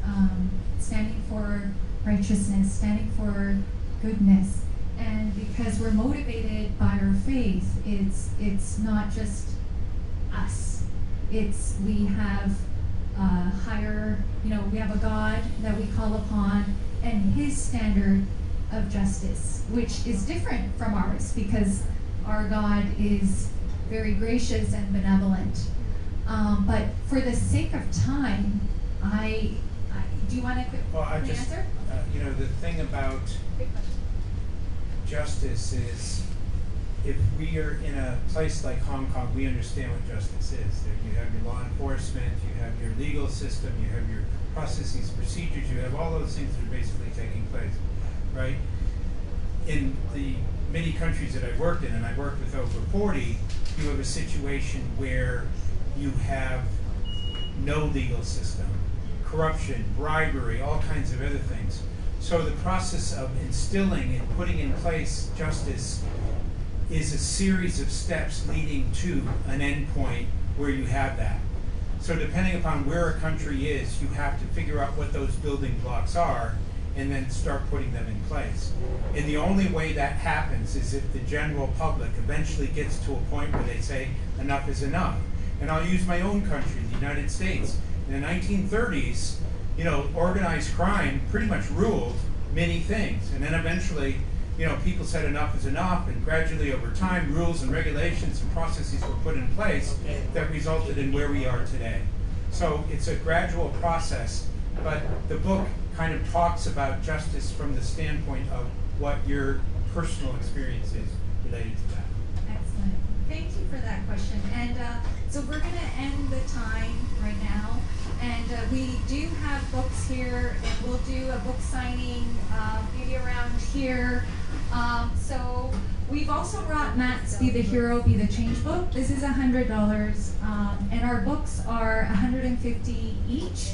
standing for righteousness, standing for goodness. And because we're motivated by our faith, it's not just us. We have higher, we have a God that we call upon, and his standard of justice, which is different from ours because our God is very gracious and benevolent. But for the sake of time, do you want to quickly answer? The thing about justice is, if we are in a place like Hong Kong, we understand what justice is. You have your law enforcement, you have your legal system, you have your processes, procedures, you have all those things that are basically taking place, right? In the many countries that I've worked in, and I've worked with over 40, you have a situation where you have no legal system, corruption, bribery, all kinds of other things. So the process of instilling and putting in place justice is a series of steps leading to an end point where you have that. So depending upon where a country is, you have to figure out what those building blocks are and then start putting them in place. And the only way that happens is if the general public eventually gets to a point where they say enough is enough. And I'll use my own country, the United States. In the 1930s, organized crime pretty much ruled many things. And then eventually, people said enough is enough, and gradually over time, rules and regulations and processes were put in place that resulted in where we are today. So it's a gradual process, but the book kind of talks about justice from the standpoint of what your personal experience is related to that. Excellent. Thank you for that question. And so we're going to end the time right now. And we do have books here, and we'll do a book signing maybe around here. So we've also brought Matt's Be the Hero, Be the Change book. This is $100, and our books are $150 each.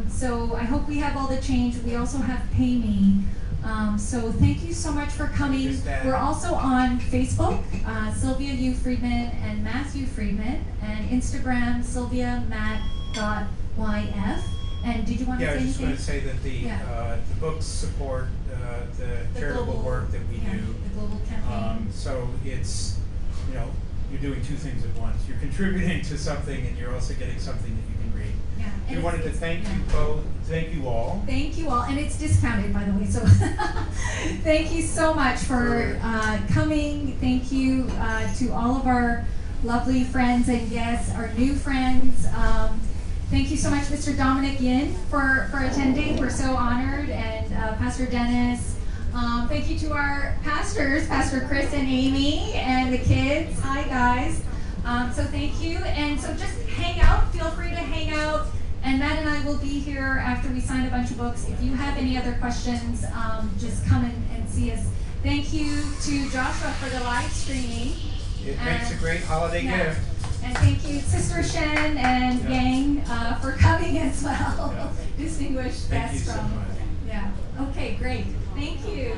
So I hope we have all the change. We also have Pay Me. So thank you so much for coming. Just add- We're also on Facebook, Sylvia Yu Friedman and Matthew Friedman, and Instagram, sylviamatt.yf. And did you want to Yeah, say I just anything? want to say that the books support the charitable global- work that we yeah, do. The global campaign. So it's, you're doing two things at once. You're contributing to something, and you're also getting something that you can read. Yeah. We And wanted to it's- thank yeah. you both. Thank you all. Thank you all, and it's discounted, by the way, so thank you so much for coming. Thank you to all of our lovely friends and guests, our new friends. Thank you so much, Mr. Dominic Yin, for attending. We're so honored, and Pastor Dennis. Thank you to our pastors, Pastor Chris and Amy, and the kids. Hi, guys. So thank you, and so just hang out. Feel free to hang out. And Matt and I will be here after we sign a bunch of books. If you have any other questions, just come and see us. Thank you to Joshua for the live streaming. It makes a great holiday Yeah. gift. And thank you, Sister Shen and Yeah. Yang, for coming as well. Yeah. Distinguished Thank you guests so from. much. Yeah. Okay, great. Thank you.